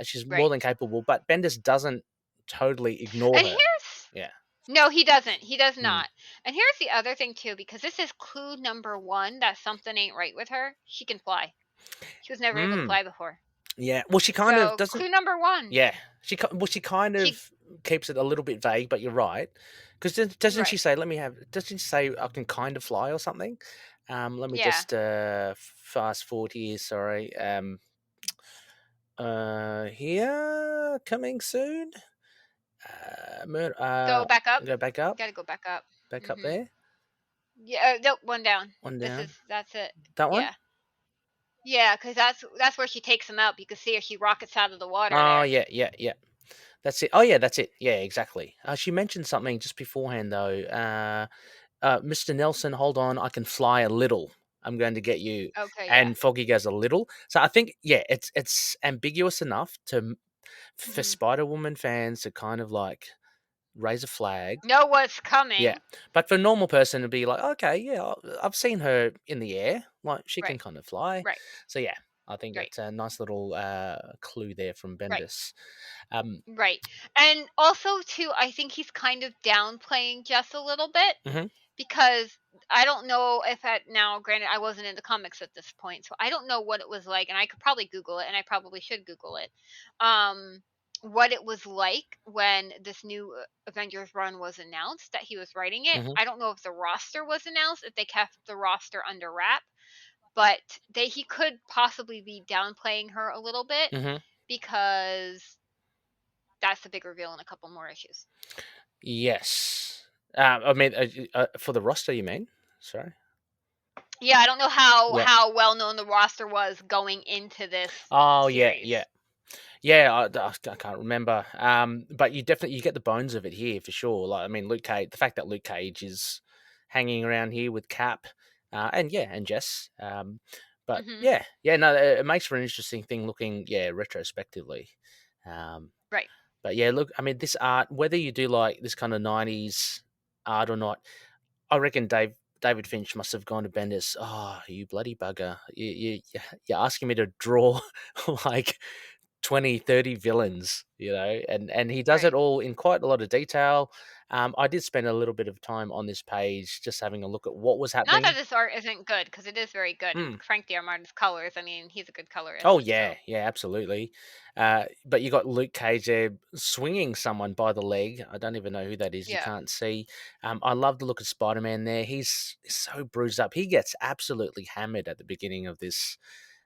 She's more than capable, but Bendis doesn't totally ignore And her. No, he doesn't. He does not. And here's the other thing too, because this is clue number 1 that something ain't right with her. She can fly. She was never able to fly before. Yeah, well, she kind of doesn't. Clue number 1. Yeah, she kind of keeps it a little bit vague, but you're right. Because doesn't she say, doesn't she say I can kind of fly or something? Let me just fast forward here, sorry. Here, coming soon. Go back up. Go back up. Gotta go back up. Back up there. Yeah, no, one down. One down. That's it. That one? Yeah. Yeah, because that's where she takes him out. You can see her, she rockets out of the water. Oh, there. yeah. That's it. Oh, yeah, that's it. Yeah, exactly. She mentioned something just beforehand, though. Mr. Nelson, hold on, I can fly a little. I'm going to get you. Okay, and Foggy goes a little. So I think, it's ambiguous enough for Spider-Woman fans to kind of like raise a flag. Know what's coming. Yeah, but for a normal person to be like, okay, yeah, I've seen her in the air. Like, she can kind of fly. Right. So yeah, I think it's a nice little clue there from Bendis. Right. And also, too, I think he's kind of downplaying Jess a little bit. Because I don't know if granted, I wasn't in the comics at this point, so I don't know what it was like, and I could probably Google it, and I probably should Google it. what it was like when this new Avengers run was announced that he was writing it. Mhm. I don't know if the roster was announced, if they kept the roster under wrap, but he could possibly be downplaying her a little bit Mhm. because that's the big reveal in a couple more issues. Yes. I mean, for the roster, you mean? Sorry. Yeah, I don't know how Yeah. well known the roster was going into this Oh, series. yeah. I can't remember. But you definitely get the bones of it here for sure. Like, I mean, Luke Cage. The fact that Luke Cage is hanging around here with Cap, and Jess. But Hmm. no, it makes for an interesting thing looking, retrospectively. Right. But yeah, look, I mean, this art, whether you do like this kind of '90s art or not, I reckon David Finch must have gone to Bendis. Oh, you bloody bugger! You're asking me to draw like 20, 30 villains, and he does it Right. all in quite a lot of detail. I did spend a little bit of time on this page just having a look at what was Not that happening. this art isn't good, because it is very good, and Mm. Frank D'Armando's colors. I mean, he's a good colorist. Oh So. yeah, absolutely. But you got Luke Cage there swinging someone by the leg. I don't even know who that is. You Yeah. can't see. I love the look of Spider-Man there. He's so bruised up. He gets absolutely hammered at the beginning of this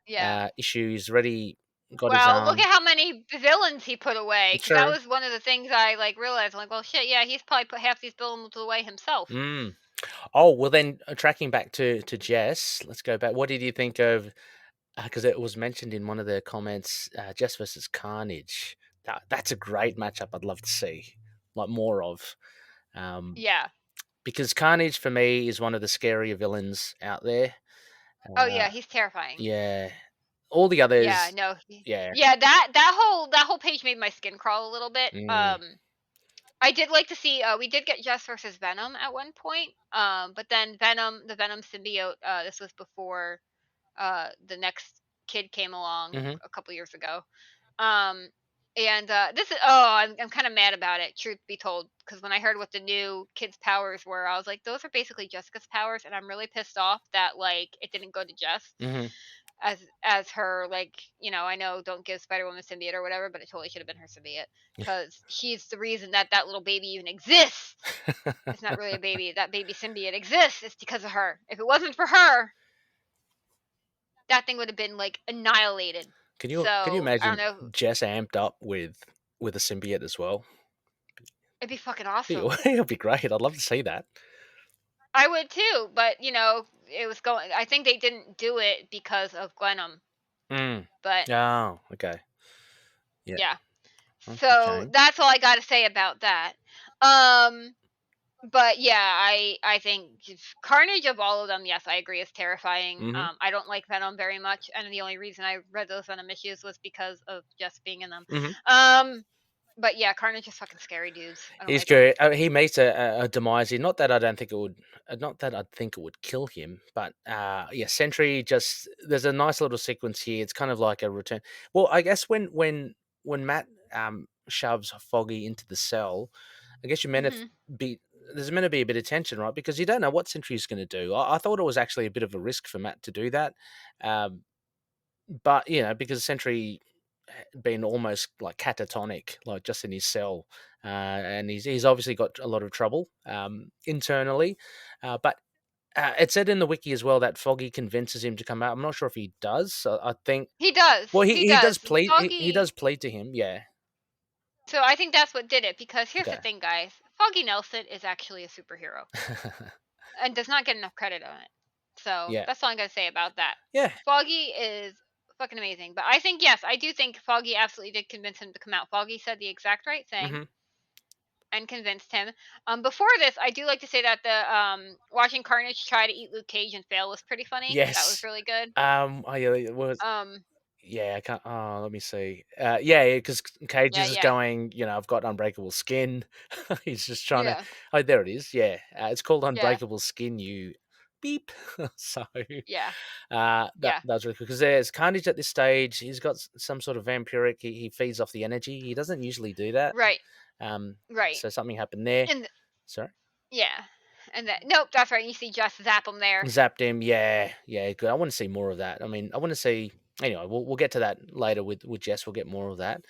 Yeah. issue. He's already got his Well, look arm. at how many villains he put away, because that True. was one of the things I realized. I'm like, well, shit, yeah, he's probably put half these villains away himself. Mm. Oh well, then tracking back to Jess. Let's go back. What did you think of? Because it was mentioned in one of the comments, Jess versus Carnage. That's a great matchup. I'd love to see like more of. Yeah. Because Carnage for me is one of the scarier villains out there. Oh Uh, yeah, he's terrifying. yeah, all the Yeah. others. No. Yeah. Yeah. That whole page made my skin crawl a little bit. Mm, I did like to see. We did get Jess versus Venom at one point. But then the Venom symbiote. This was before the next kid came along hmm a couple years ago. Um, and this is I'm kind of mad about it. Truth be told, because when I heard what the new kids' powers were, I was like, those are basically Jessica's powers, and I'm really pissed off that it didn't go to Jess hmm as her I know don't give Spider-Woman symbiote or whatever, but it totally should have been her symbiote because she's the reason that little baby even exists. It's not really a baby. That baby symbiote exists. It's because of her. If it wasn't for her, that thing would have been annihilated. Can you So I don't imagine know. Jess amped up with a symbiote as well? It'd be fucking awesome. It'll be great. I'd love to see that. I would too, but it was going. I think they didn't do it because of Glenum, Mm. but Oh, okay. Yeah, yeah. that's a So shame. that's all I got to say about that. Um, but yeah, I think Carnage of all of them, yes, I agree, is terrifying. hmm I don't like Venom very much, and the only reason I read those Venom issues was because of just being in them. hmm But yeah, Carnage is fucking scary, dudes. I don't He's like him. good. He meets a demise here. Not that I don't think it would. Not that I think it would kill him, but yeah, Sentry just. There's a nice little sequence here. It's kind of like a return. Well, I guess when Matt shoves Foggy into the cell, I guess you're meant to Hmm. be. There's meant to be a bit of tension, right? Because you don't know what Sentry's going to do. I thought it was actually a bit of a risk for Matt to do that, um, but because Sentry been almost like catatonic, like just in his cell, and he's obviously got a lot of trouble internally. But it said in the wiki as well that Foggy convinces him to come out. I'm not sure if he does. So I think He does. well He he does does. plead. He Foggy. does plead to him. Yeah. So I think that's what did it, because here's the Okay. thing, guys. Foggy Nelson is actually a superhero and does not get enough credit on it. So yeah. that's all I'm gonna say about that. Yeah. Foggy is fucking amazing. But I think, yes, I do think Foggy absolutely did convince him to come out. Foggy said the exact right thing hmm and convinced him. Before this, I do like to say that the watching Carnage try to eat Luke Cage and fail was pretty funny. That was Yes. really good. Oh yeah. It was. Um. Yeah, I can't. Oh, let me see. Yeah, because Cage Yeah. is Yeah. going. I've got unbreakable skin. He's just trying to. Yeah. Oh, there it is. Yeah, it's called Yeah. unbreakable skin. You beep. So Yeah. that Yeah. that's really cool because there's Carnage at this stage. He's got some sort of vampiric. He feeds off the energy. He doesn't usually do that. Right. Um, Right. so something happened there. And Sorry, yeah. And that, nope, that's right. You see just zap him there. zapped him. Yeah, good. I want to see more of that. I mean, I want to see anyway, we'll get to that later with Jess. We'll get more of that.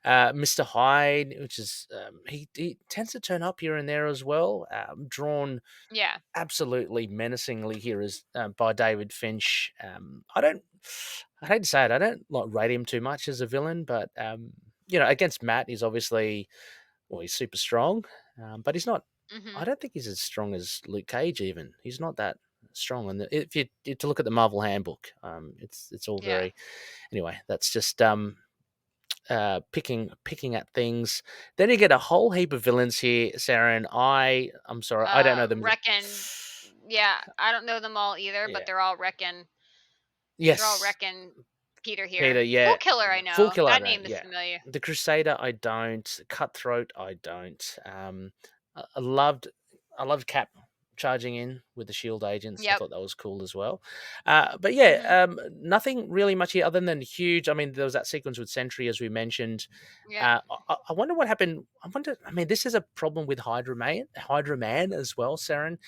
Mr. Hyde, which is he tends to turn up here and there as well. Drawn Yeah. absolutely menacingly here is by David Finch. I hate to say it, I don't like rate him too much as a villain, but against Matt, he's obviously he's super strong, but he's not. I Mhm. don't think he's as strong as Luke Cage. Even he's not that strong. And if you to look at the Marvel Handbook, it's all Yeah. very. Anyway, that's just picking at things. Then you get a whole heap of villains here, Saren. I'm sorry, I don't know them. Reckon. Yeah, I don't know them all either, but Yeah. they're all Reckon. They're all Yes, Reckon Peter Peter. here. Yeah, Fool Killer, I Full know. Killer. I That know. name is Yeah, familiar. the Crusader. I don't. Cutthroat. I don't. I loved Cap charging in with the Shield agents. I Yep. thought that was cool as well. But Mhm. yeah, nothing really much here other than huge. I mean, there was that sequence with Sentry, as we mentioned. Yep. I wonder what happened. I wonder. I mean, this is a problem with Hydra Man as well, Saren.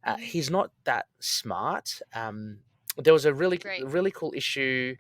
Mhm. He's not that smart. There was a Right. really cool issue.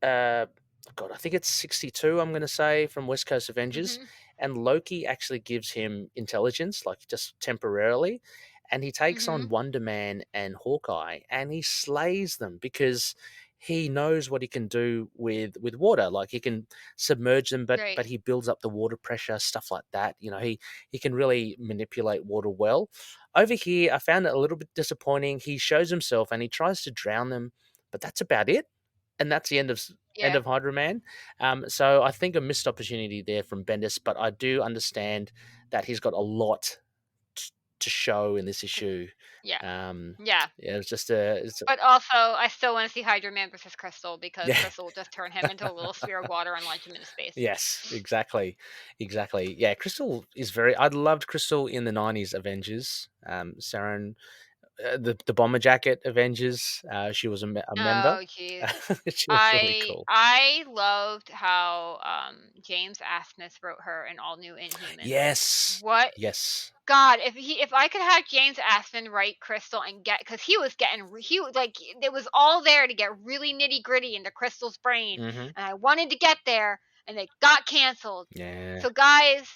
Uh, God, I think it's 62. I'm going to say from West Coast Avengers, Mhm. and Loki actually gives him intelligence, like just temporarily, and he takes on Mhm. Wonder Man and Hawkeye, and he slays them because he knows what he can do with water. Like he can submerge them, Right. but he builds up the water pressure, stuff like that. He can really manipulate water well. Over here, I found it a little bit disappointing. He shows himself and he tries to drown them, but that's about it, and that's the end Yeah. of Hydra Man. So I think a missed opportunity there from Bendis, but I do understand that he's got a lot to show in this issue. Yeah. Um, Yeah. yeah, it's But also, I still want to see Hydra Man versus Crystal because yeah. Crystal will just turn him into a little sphere of water and launch him into space. Yes, exactly. Yeah, Crystal is very. I loved Crystal in the '90s Avengers. Saren, the bomber jacket Avengers. She was a member. Oh, jeez. She was really I cool. I loved how James Asmus wrote her in All New Inhumans. Yes, What yes. God, if I could have James Aspen write Crystal and because he was like it was all there to get really nitty gritty into Crystal's brain, Hmm. and I wanted to get there, and it got canceled. Yeah. So guys,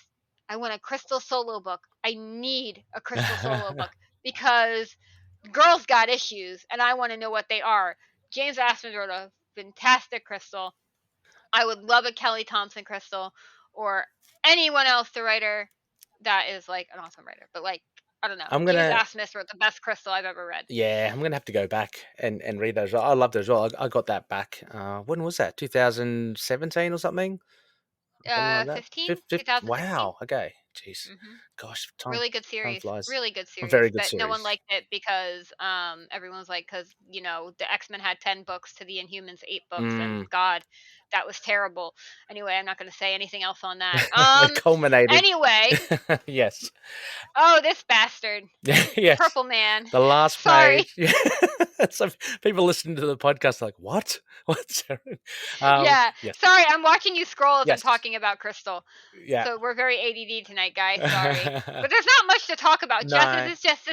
I want a Crystal solo book. I need a Crystal solo book because the girl's got issues, and I want to know what they are. James Aspen wrote a fantastic Crystal. I would love a Kelly Thompson Crystal or anyone else to write her that is like an awesome writer. But like, I don't know. I'm James gonna Asmus wrote the best Crystal I've ever read. Yeah, I'm gonna have to go back and read those. I love those as well. I got that back. When was that? 2017 or something? Something like that. 15, 2015. Wow. Okay. Jeez. Mm-hmm. Gosh, Really good time series. flies. Really good A series. very good But no one series. liked it because everyone's like, because the X-Men had 10 books to the Inhumans 8 books, and Mm. God, that was terrible. Anyway, I'm not going to say anything else on that. It culminated. Anyway, Yes. oh, this bastard, Yes. Purple Man. The last Sorry. page. So people listening to the podcast are like, what? What's Saren? Yeah. Yes. Sorry, I'm watching you scroll as I'm Yes. talking about Crystal. Yeah. So we're very ADD tonight, guys. Sorry. But there's not much to talk about. No. Jess, it's just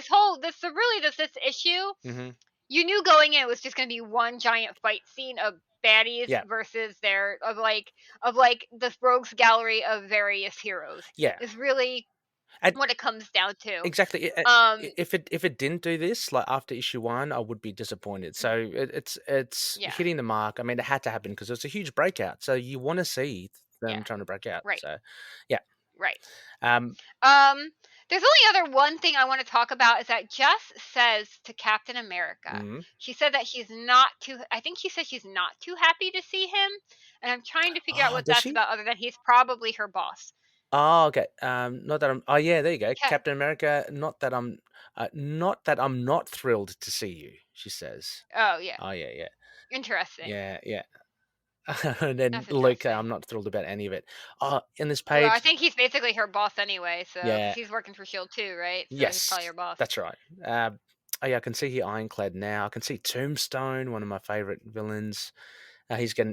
this issue. Hmm. You knew going in it was just going to be one giant fight scene of baddies Yeah. versus of the rogues gallery of various heroes. Yeah. Is really And what it comes down to. exactly. Um If it didn't do this, like after issue 1, I would be disappointed. So it's yeah. hitting the mark. I mean, it had to happen because it's a huge breakout. So you want to see them Yeah. trying to break out. Right. So yeah. Right. Um. There's only other one thing I want to talk about is that Jess says to Captain America, Mhm. she said that I think she said she's not too happy to see him, and I'm trying to figure out Oh, what does that's she? about other than he's probably her boss. Oh, okay. Not that I'm. Oh, yeah. There you go. Okay. Captain America. Not that I'm not thrilled to see you. She says. Oh, yeah. Oh, yeah, yeah, Interesting. yeah. And then That's Luke, interesting. I'm not thrilled about any of it. Oh, in this Well, I page. think he's basically her boss anyway, so Yeah. because he's working for S.H.I.E.L.D. too, right? So he's probably Yes, her boss. that's right. Oh yeah, I can see here Ironclad now. I can see Tombstone, one of my favorite villains.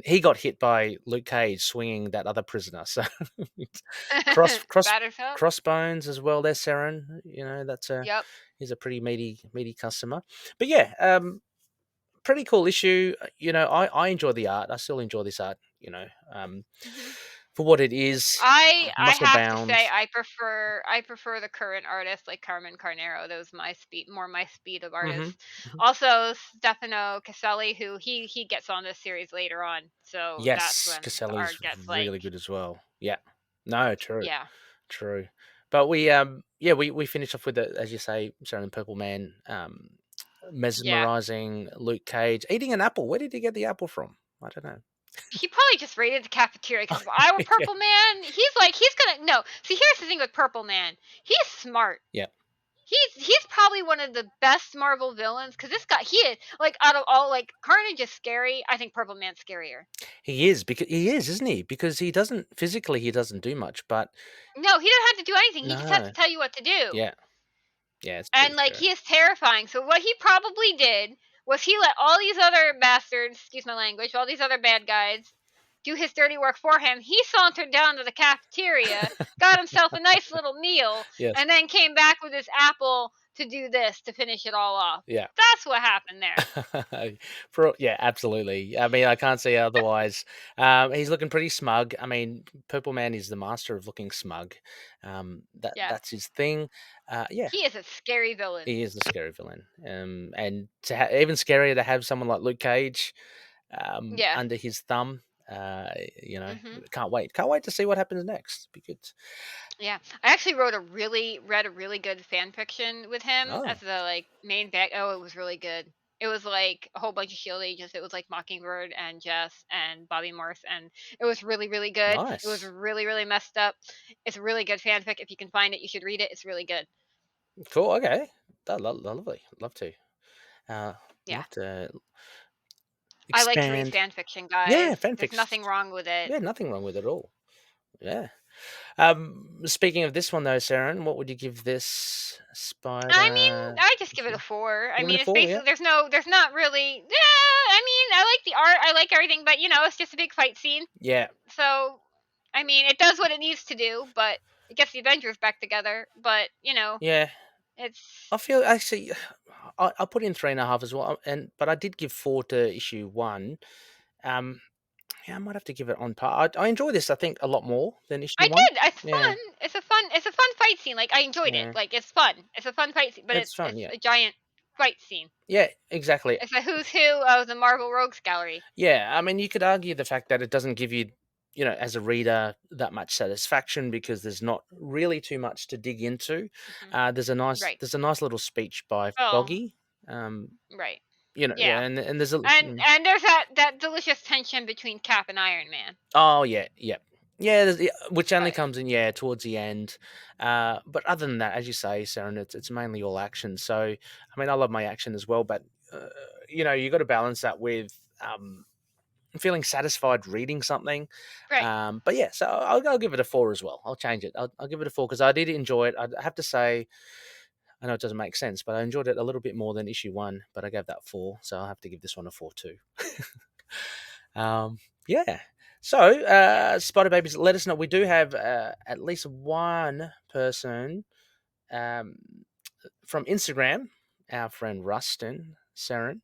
He got hit by Luke Cage swinging that other prisoner. So Bad as hell. crossbones as well. There's Seren. That's Yep. he's a pretty meaty customer. But yeah, pretty cool issue. I enjoy the art. I still enjoy this art. For what it is, I muscle have to bound. say I prefer the current artists like Carmen Carnero. Those my speed of artists. Also Stefano Caselli, who he gets on this series later on. So that's Yes, when the Caselli's art gets really good as well. Yeah, no, true, yeah. true. But we finished off with as you say, Seren Purple Man, mesmerizing Luke Cage eating an apple. Where did he get the apple from? I don't know. He probably just raided the cafeteria because if I were Purple Man, he's gonna no. See, here's the thing with Purple Man. He's smart. Yeah. He's probably one of the best Marvel villains because this guy out of all Carnage is scary. I think Purple Man's scarier. He is, isn't he? Because he doesn't do much, but No, he doesn't have to do anything. He just has to no. tell you what to do. Yeah. Yeah, it's And pretty scary. he is terrifying. So what he probably did was he let all these other bastards, excuse my language, all these other bad guys do his dirty work for him. He sauntered down to the cafeteria, got himself a nice little meal, Yes. and then came back with his apple to do this, to finish it all off. Yeah. That's what happened there. Yeah, absolutely. I mean, I can't say otherwise. He's looking pretty smug. I mean, Purple Man is the master of looking smug. That's his thing. Yeah. He is a scary villain. He is the scary villain. And even scarier to have someone like Luke Cage under his thumb. Can't wait. Can't wait to see what happens next. Be good. Yeah, I actually read a really good fan fiction with him as the main back. Oh, it was really good. It was like a whole bunch of S.H.I.E.L.D. agents. It was like Mockingbird and Jess and Bobby Morse, and it was really good. Nice. It was really messed up. It's a really good fanfic. If you can find it, you should read it. It's really good. Cool. Okay, lovely. Love to. Love to. Expand. I like to read fan fiction, guys. Yeah, fan fiction. There's nothing wrong with it. Yeah, nothing wrong with it at all. Yeah. Speaking of this one though, Seren, what would you give this Spider? I mean, I just give it a 4. I mean, it's 4, basically there's not really. Yeah, I mean, I like the art, I like everything, but it's just a big fight scene. Yeah. So, I mean, it does what it needs to do, but it gets the Avengers back together. But Yeah. It's. I feel actually, I put in 3.5 as well, but I did give 4 to issue 1. Yeah, I might have to give it on par. I enjoy this, I think, a lot more than issue 1. I did. It's fun. It's a fun fight scene. Like, I enjoyed it. Like, it's fun. It's a fun fight scene, but it's fun, a giant fight scene. Yeah, exactly. It's a who's who of the Marvel Rogues Gallery. Yeah, I mean, you could argue the fact that it doesn't give you, as a reader, that much satisfaction because there's not really too much to dig into. There's a nice little speech by Foggy. Right. And there's and there's that delicious tension between Cap and Iron Man. Oh yeah, which only comes in towards the end. But other than that, as you say, Seren, it's mainly all action. So I mean, I love my action as well, but you got to balance that with feeling satisfied reading something. Right. But yeah, so I'll give it a 4 as well. I'll change it. I'll give it a 4 because I did enjoy it. I have to say. I know it doesn't make sense, but I enjoyed it a little bit more than issue 1, but I gave that 4, so I'll have to give this one a 4 too. Yeah. So, Spider Babies, let us know. We do have at least one person from Instagram, our friend Rustin Seren.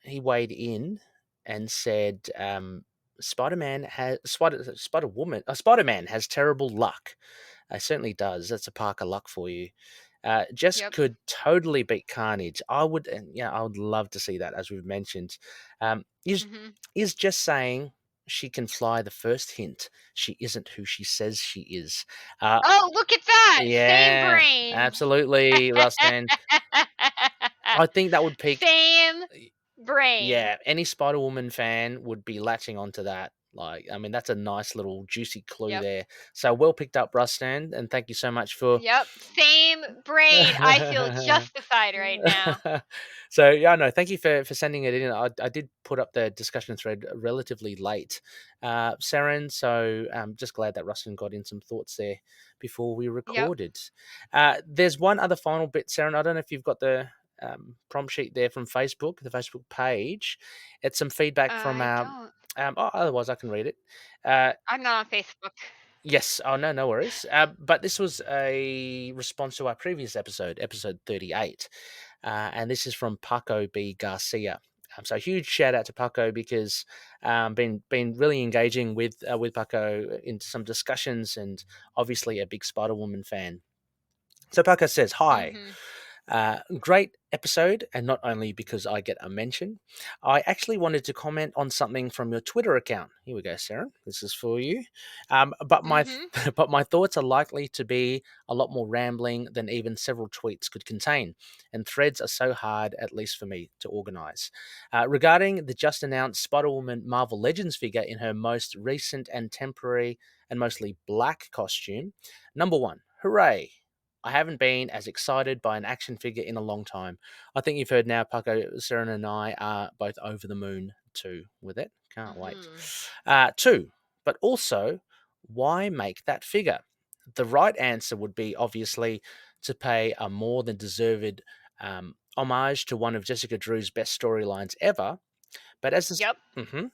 He weighed in and said, Spider-Man has terrible luck. It certainly does. That's a Parker luck for you. Jess could totally beat Carnage. I would love to see that, as we've mentioned. Is Jess saying she can fly the first hint? She isn't who she says she is. Oh, look at that! Yeah, same brain. Absolutely, Rustin. I think that would peak. Same brain. Yeah, any Spider-Woman fan would be latching onto that. Like, I mean, that's a nice little juicy clue there. So well picked up, Rustin, and thank you so much for. Yep, same brain. I feel justified right now. So yeah, no, thank you for sending it in. I did put up the discussion thread relatively late, Seren. So I'm just glad that Rustin got in some thoughts there before we recorded. There's one other final bit, Seren. I don't know if you've got the prompt sheet there from Facebook, the Facebook page. It's some feedback from otherwise I can read it. I'm not on Facebook. Yes. Oh, no worries. But this was a response to our previous episode 38. and this is from Paco B. Garcia. So huge shout out to Paco because been really engaging with Paco in some discussions, and obviously a big Spider-Woman fan. So Paco says, hi. Great episode, and not only because I get a mention, I actually wanted to comment on something from your Twitter account. Here we go, Seren. This is for you. But my thoughts are likely to be a lot more rambling than even several tweets could contain, and threads are so hard, at least for me, to organize. Regarding the just announced Spider-Woman Marvel Legends figure in her most recent and temporary and mostly black costume, number one, hooray! I haven't been as excited by an action figure in a long time. I think you've heard now, Paco, Seren and I are both over the moon too with it. Can't wait. Two, but also, why make that figure? The right answer would be obviously to pay a more than deserved homage to one of Jessica Drew's best storylines ever. But as this,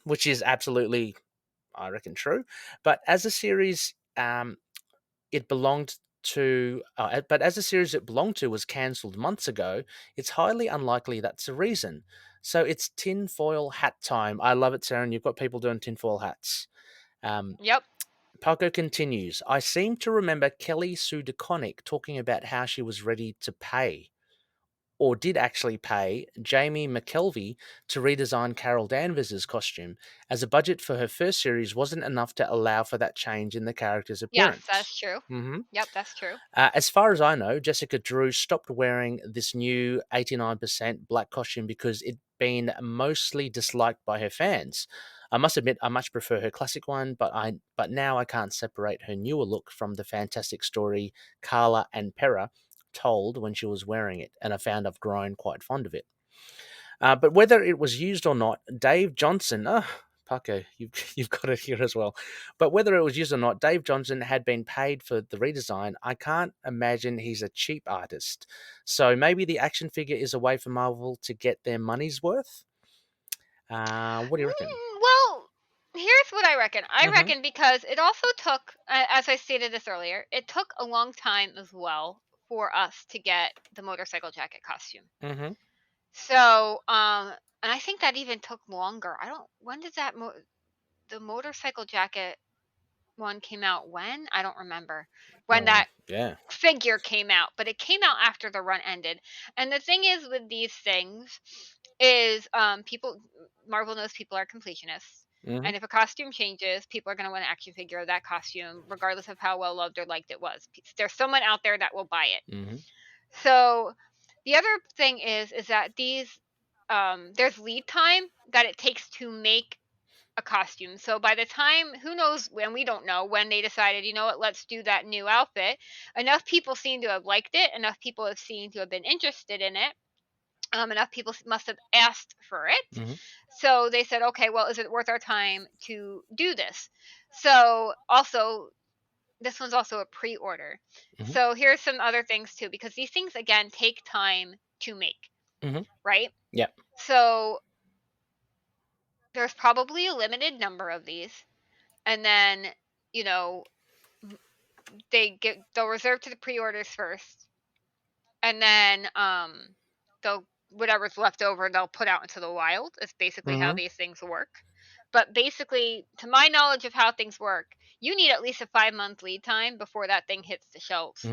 which is absolutely, I reckon, true. But as a series, it belonged to, but as the series it belonged to was cancelled months ago, it's highly unlikely that's the reason. So it's tinfoil hat time. I love it, Seren. You've got people doing tinfoil hats. Paco continues, I seem to remember Kelly Sue DeConnick talking about how she was ready to pay, or did actually pay, Jamie McKelvey to redesign Carol Danvers' costume, as a budget for her first series wasn't enough to allow for that change in the character's appearance. Yes, that's true. Yep, that's true. As far as I know, Jessica Drew stopped wearing this new 89% black costume because it'd been mostly disliked by her fans. I must admit, I much prefer her classic one, but now I can't separate her newer look from the fantastic story Carla and Pera told when she was wearing it, and I found I've grown quite fond of it. But whether it was used or not, Dave Johnson, Paco, you've got it here as well. But whether it was used or not, Dave Johnson had been paid for the redesign. I can't imagine he's a cheap artist. So maybe the action figure is a way for Marvel to get their money's worth? What do you reckon? Well, here's what I reckon. I reckon because it also took, as I stated this earlier, it took a long time as well for us to get the motorcycle jacket costume. So, and I think that even took longer. When did the motorcycle jacket one came out? When? I don't remember when that figure came out, but it came out after the run ended. And the thing is with these things is Marvel knows people are completionists. And if a costume changes, people are going to want an action figure of that costume, regardless of how well loved or liked it was. There's someone out there that will buy it. So the other thing is that these there's lead time that it takes to make a costume. So by the time, who knows when, we don't know when they decided, you know what, let's do that new outfit. Enough people seem to have liked it. Enough people have seemed to have been interested in it. Enough people must have asked for it. So they said, okay, well, is it worth our time to do this? So also, this one's also a pre-order. So here's some other things too, because these things, again, take time to make, right? Yep. So there's probably a limited number of these. And then, you know, they'll reserve to the pre-orders first. And then they'll, whatever's left over, they'll put out into the wild. It's basically how these things work. But basically, to my knowledge of how things work, you need at least a 5-month lead time before that thing hits the shelves.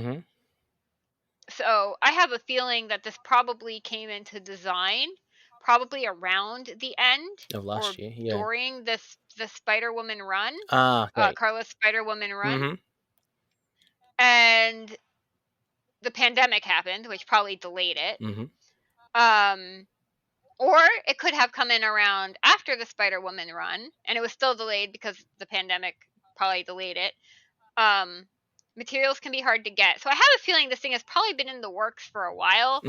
So I have a feeling that this probably came into design probably around the end of last year, during the Spider-Woman run, Carla's Spider-Woman run. And the pandemic happened, which probably delayed it. Or it could have come in around after the Spider-Woman run, and it was still delayed because the pandemic probably delayed it. Materials can be hard to get. So I have a feeling this thing has probably been in the works for a while,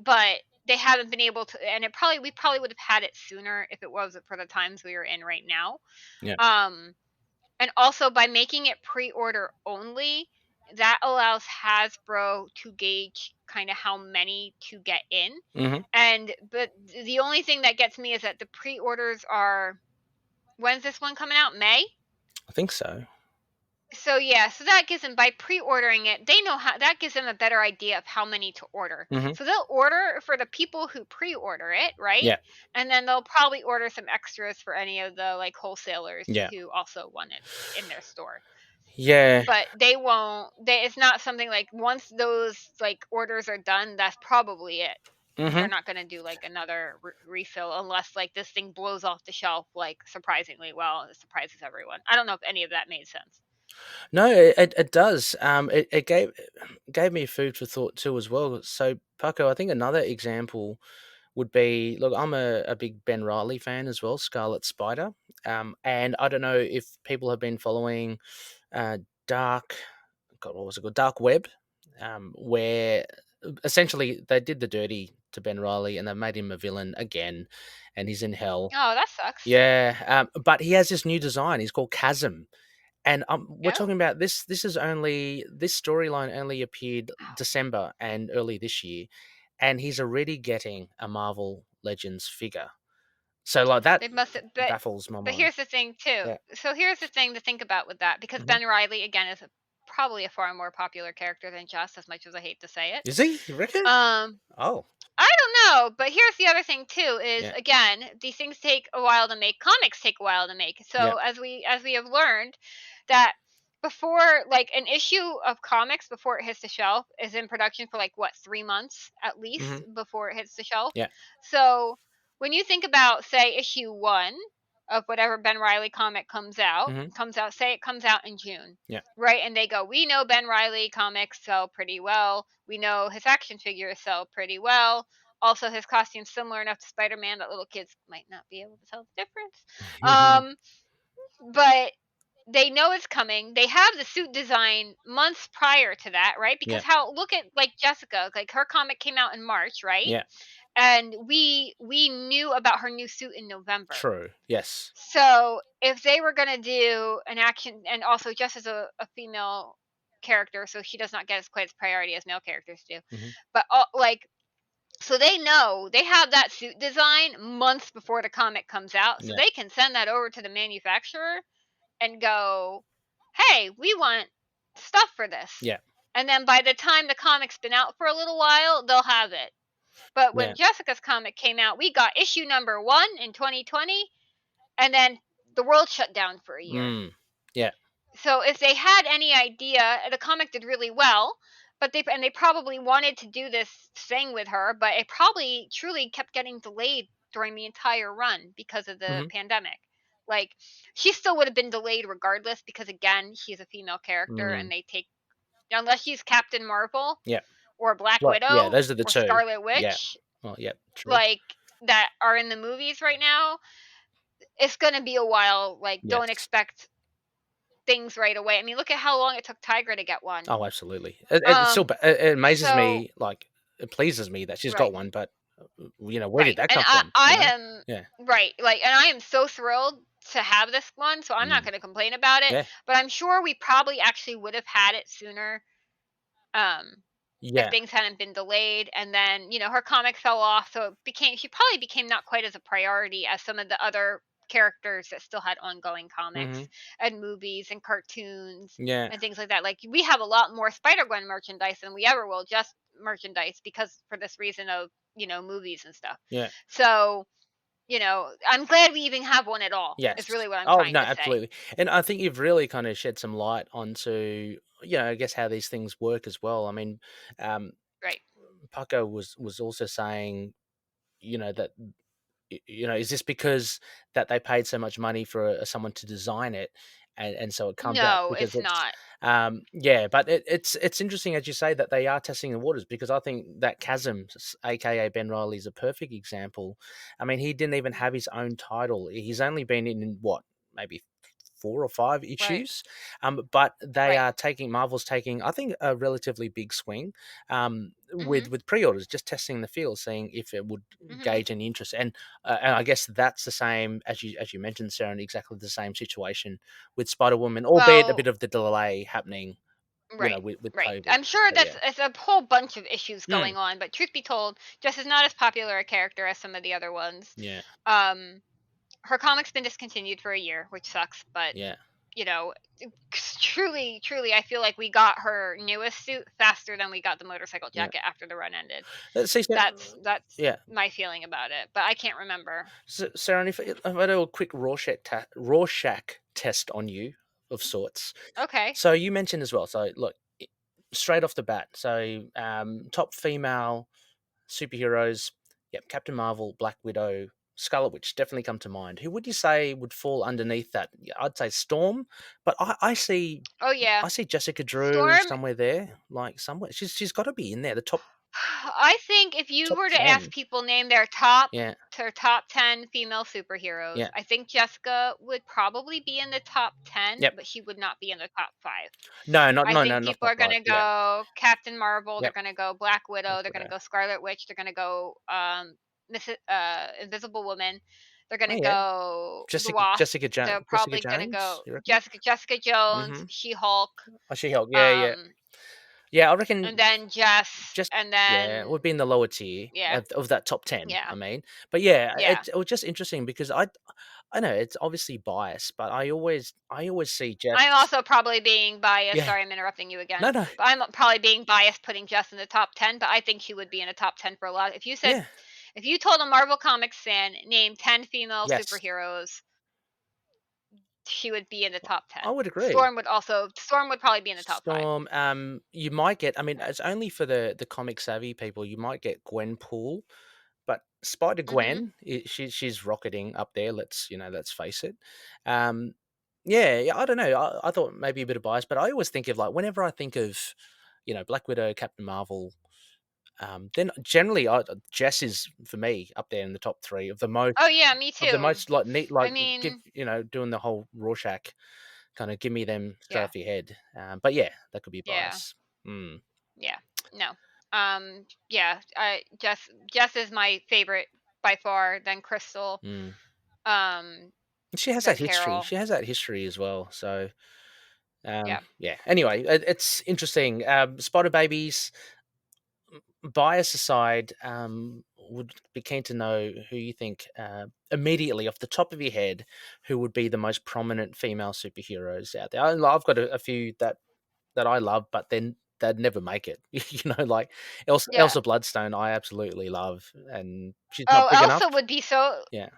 but they haven't been able to, and we probably would have had it sooner if it wasn't for the times we are in right now. And also, by making it pre-order only, that allows Hasbro to gauge kind of how many to get in. But the only thing that gets me is that the pre-orders are, when's this one coming out? May? I think so. So that gives them, by pre-ordering it, they know how, that gives them a better idea of how many to order. So they'll order for the people who pre-order it, right? Yeah. And then they'll probably order some extras for any of the like wholesalers who also want it in their store. Yeah. But they won't. It's not something like, once those like orders are done, that's probably it. They're not going to do like another refill unless like this thing blows off the shelf like surprisingly well. It surprises everyone. I don't know if any of that made sense. No, it does. It gave me food for thought too as well. So Paco, I think another example would be, look, I'm a big Ben Reilly fan as well, Scarlet Spider. And I don't know if people have been following Dark, God, what was it called? Dark Web, where essentially they did the dirty to Ben Reilly and they made him a villain again, and he's in hell. Oh, that sucks. Yeah, but he has this new design. He's called Chasm. And we're talking Oh. about this. This storyline only appeared December and early this year, and he's already getting a Marvel Legends figure. So like that They must have, baffles my but mind. here's the thing too. Yeah. So here's the thing to think about with that, because Ben Reilly again is probably a far more popular character than Just, as much as I hate to say it. Is he? You reckon? Oh. I don't know, but here's the other thing too, is again, these things take a while to make. Comics take a while to make. So as we have learned that before, like, an issue of comics before it hits the shelf is in production for like what, 3 months at least before it hits the shelf. Yeah. So when you think about, say, issue 1 of whatever Ben Reilly comic comes out, say it comes out in June. Yeah. Right, and they go, we know Ben Reilly comics sell pretty well. We know his action figures sell pretty well. Also, his costume's similar enough to Spider-Man that little kids might not be able to tell the difference. But they know it's coming. They have the suit design months prior to that, right? Because look at like Jessica, like her comic came out in March, right? Yeah. And we knew about her new suit in November. True. Yes. So if they were going to do an action, and also Jess is a female character, so she does not get as quite as priority as male characters do. But so they know, they have that suit design months before the comic comes out, so they can send that over to the manufacturer and go, hey, we want stuff for this. Yeah. And then by the time the comic's been out for a little while, they'll have it. But when Jessica's comic came out, we got issue number 1 in 2020, and then the world shut down for a year. Yeah. So if they had any idea, the comic did really well, but they probably wanted to do this thing with her, but it probably truly kept getting delayed during the entire run because of the pandemic. Like, she still would have been delayed regardless, because again, she's a female character, and they take, unless she's Captain Marvel, or Black Widow, yeah, those are the or two. Scarlet Witch, Yeah. Well, yeah, true. like, that are in the movies right now, it's gonna be a while. Like, don't expect things right away. I mean, look at how long it took Tigra to get one. Oh, absolutely. It amazes me, like, it pleases me that she's got one, but where did that come from? I am right, like, and I am so thrilled to have this one, so I'm not going to complain about it. But I'm sure we probably actually would have had it sooner. If things hadn't been delayed, and then her comic fell off, so she probably became not quite as a priority as some of the other characters that still had ongoing comics and movies and cartoons and things like that. Like, we have a lot more Spider-Gwen merchandise than we ever will, just merchandise, because for this reason of movies and stuff. So I'm glad we even have one at all. It's really what I'm trying to say. Absolutely. And I think you've really kind of shed some light onto I guess how these things work as well. I mean, right. Paco was also saying that is this because that they paid so much money for someone to design it, and so it comes out? No, Because it's not. But it's interesting, as you say, that they are testing the waters, because I think that Chasm, aka Ben Reilly, is a perfect example. I mean, he didn't even have his own title. He's only been in what, maybe 4 or 5 issues, but they are Marvel's taking, I think, a relatively big swing with pre-orders, just testing the field, seeing if it would gauge any interest, and I guess that's the same as you mentioned, Seren, exactly the same situation with Spider-Woman, albeit a bit of the delay happening. With COVID. I'm sure it's a whole bunch of issues going on, but truth be told, Jess is not as popular a character as some of the other ones. Her comic's been discontinued for a year, which sucks, but truly, I feel like we got her newest suit faster than we got the motorcycle Yeah. jacket after the run ended. See, That's yeah. my feeling about it, but I can't remember. So, Seren, if I do a quick Rorschach test on you of sorts. Okay. So you mentioned as well. So look, straight off the bat. So top female superheroes. Yep, Captain Marvel, Black Widow, Scarlet Witch definitely come to mind. Who would you say would fall underneath that? Yeah, I'd say Storm, but I see Oh yeah. Jessica Drew Storm. somewhere there, like somewhere. She's got to be in there. The top. I think if you Top were to 10. ask people name their top Yeah. 10 female superheroes, Yeah. I think Jessica would probably be in the top 10, Yep. but she would not be in the top 5. No, I think people not are gonna right. Yeah. go Captain Marvel. Yep. They're gonna go Black Widow. Black They're gonna Widow. go Scarlet Witch. They're gonna go Invisible Woman. They're gonna Oh, yeah. go the Jessica Wasp. Jessica They're Jones. probably gonna go Jessica Jones, She-Hulk. Oh, She-Hulk. Yeah. Yeah, I reckon. And then Jess, and then it would be in the lower tier of that top 10. Yeah. I mean, but yeah, Yeah. it was just interesting because I know it's obviously biased, but I always see Jess. I'm also probably being biased. Yeah. Sorry, I'm interrupting you again. No. But I'm probably being biased putting Jess in the top 10, but I think she would be in a top 10 for a lot. If you said, if you told a Marvel Comics fan, name 10 female superheroes, she would be in the top 10. I would agree. Storm would probably be in the top 5. You might get, I mean, it's only for the comic savvy people, you might get Gwenpool, but Spider Gwen, she's rocketing up there, let's face it. Yeah, I don't know. I thought maybe a bit of bias, but I always think of, like, whenever I think of, Black Widow, Captain Marvel, then generally Jess is for me up there in the top 3 of the most. Oh yeah, me too. Of the most, like, neat, like, I mean, doing the whole Rorschach kind of give me them straight off your head. But yeah, that could be bias. Yeah. No. Yeah. Jess is my favorite by far. Then Crystal. She has that history. Carol. She has that history as well. So yeah. Anyway, it's interesting. Spider Babies. Bias aside, would be keen to know who you think immediately off the top of your head who would be the most prominent female superheroes out there. I've got a few that I love, but then they'd never make it. Like Elsa Bloodstone, I absolutely love, and she's not big enough. Elsa would be so. Yeah,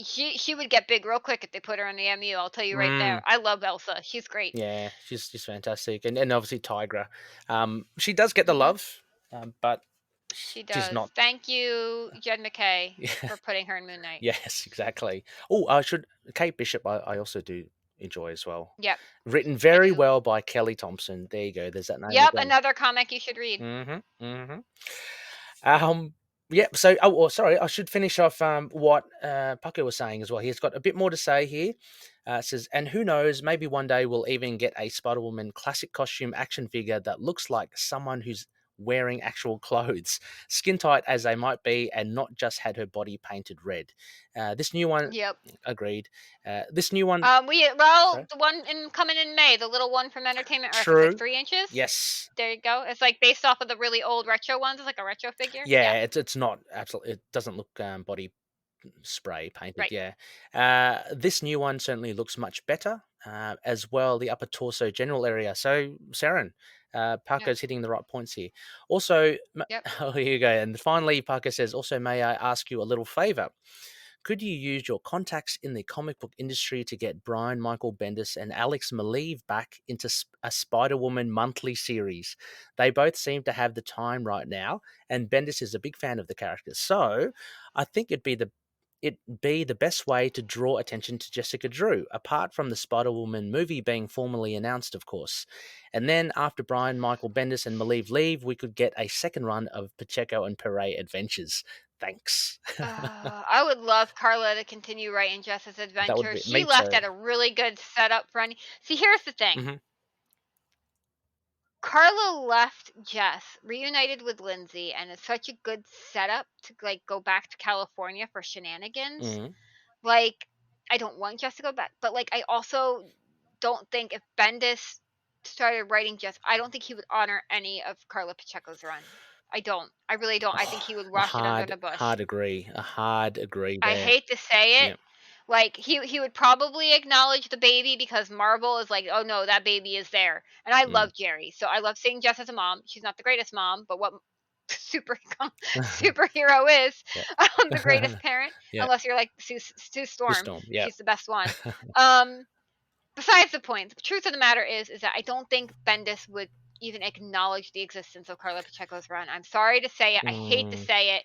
she would get big real quick if they put her in the MU. I'll tell you right there. I love Elsa. She's great. Yeah, she's fantastic, and obviously Tigra. She does get the love. But she does. She's not. Thank you, Jed McKay, for putting her in Moon Knight. Yes, exactly. Kate Bishop, I also do enjoy as well. Yep. Written very well by Kelly Thompson. There you go. There's that name. Yep, another comic you should read. Yep. So, sorry, I should finish off what Paco was saying as well. He's got a bit more to say here. It says, and who knows, maybe one day we'll even get a Spider-Woman classic costume action figure that looks like someone who's wearing actual clothes, skin tight as they might be, and not just had her body painted red. This new one, agreed. This new one, the one coming in May, the little one from Entertainment Earth, true. Is like 3 inches. Yes, there you go. It's like based off of the really old retro ones. It's like a retro figure. Yeah. It's not absolutely. It doesn't look body spray painted. Right. Yeah. This new one certainly looks much better. As well, the upper torso general area. So, Seren. Parker's hitting the right points here. Also, oh, here you go. And finally, Parker says, also, may I ask you a little favor? Could you use your contacts in the comic book industry to get Brian Michael Bendis and Alex Maleev back into a Spider-Woman monthly series? They both seem to have the time right now, and Bendis is a big fan of the characters. So I think it'd be the best way to draw attention to Jessica Drew, apart from the Spider-Woman movie being formally announced, of course. And then after Brian Michael Bendis and Maleev leave, we could get a second run of Pacheco and Perret adventures. Thanks. I would love Carla to continue writing Jess's adventures. She left at a really good setup for any. See, here's the thing. Carla left Jess, reunited with Lindsay, and it's such a good setup to like go back to California for shenanigans. Like, I don't want Jess to go back, but like I also don't think if Bendis started writing Jess, I don't think he would honor any of Carla Pacheco's run. I don't. I really don't. I think he would rush it under the bush. A hard agree there. I hate to say it, Like he would probably acknowledge the baby because Marvel is like, oh no, that baby is there. And I love Jerry, so I love seeing Jess as a mom. She's not the greatest mom, but what superhero is Yeah. the greatest parent, Yeah. unless you're like Sue Storm. Storm, yeah. She's the best one. Besides the point, the truth of the matter is that I don't think Bendis would even acknowledge the existence of Carla Pacheco's run. I'm sorry to say it. I hate to say it.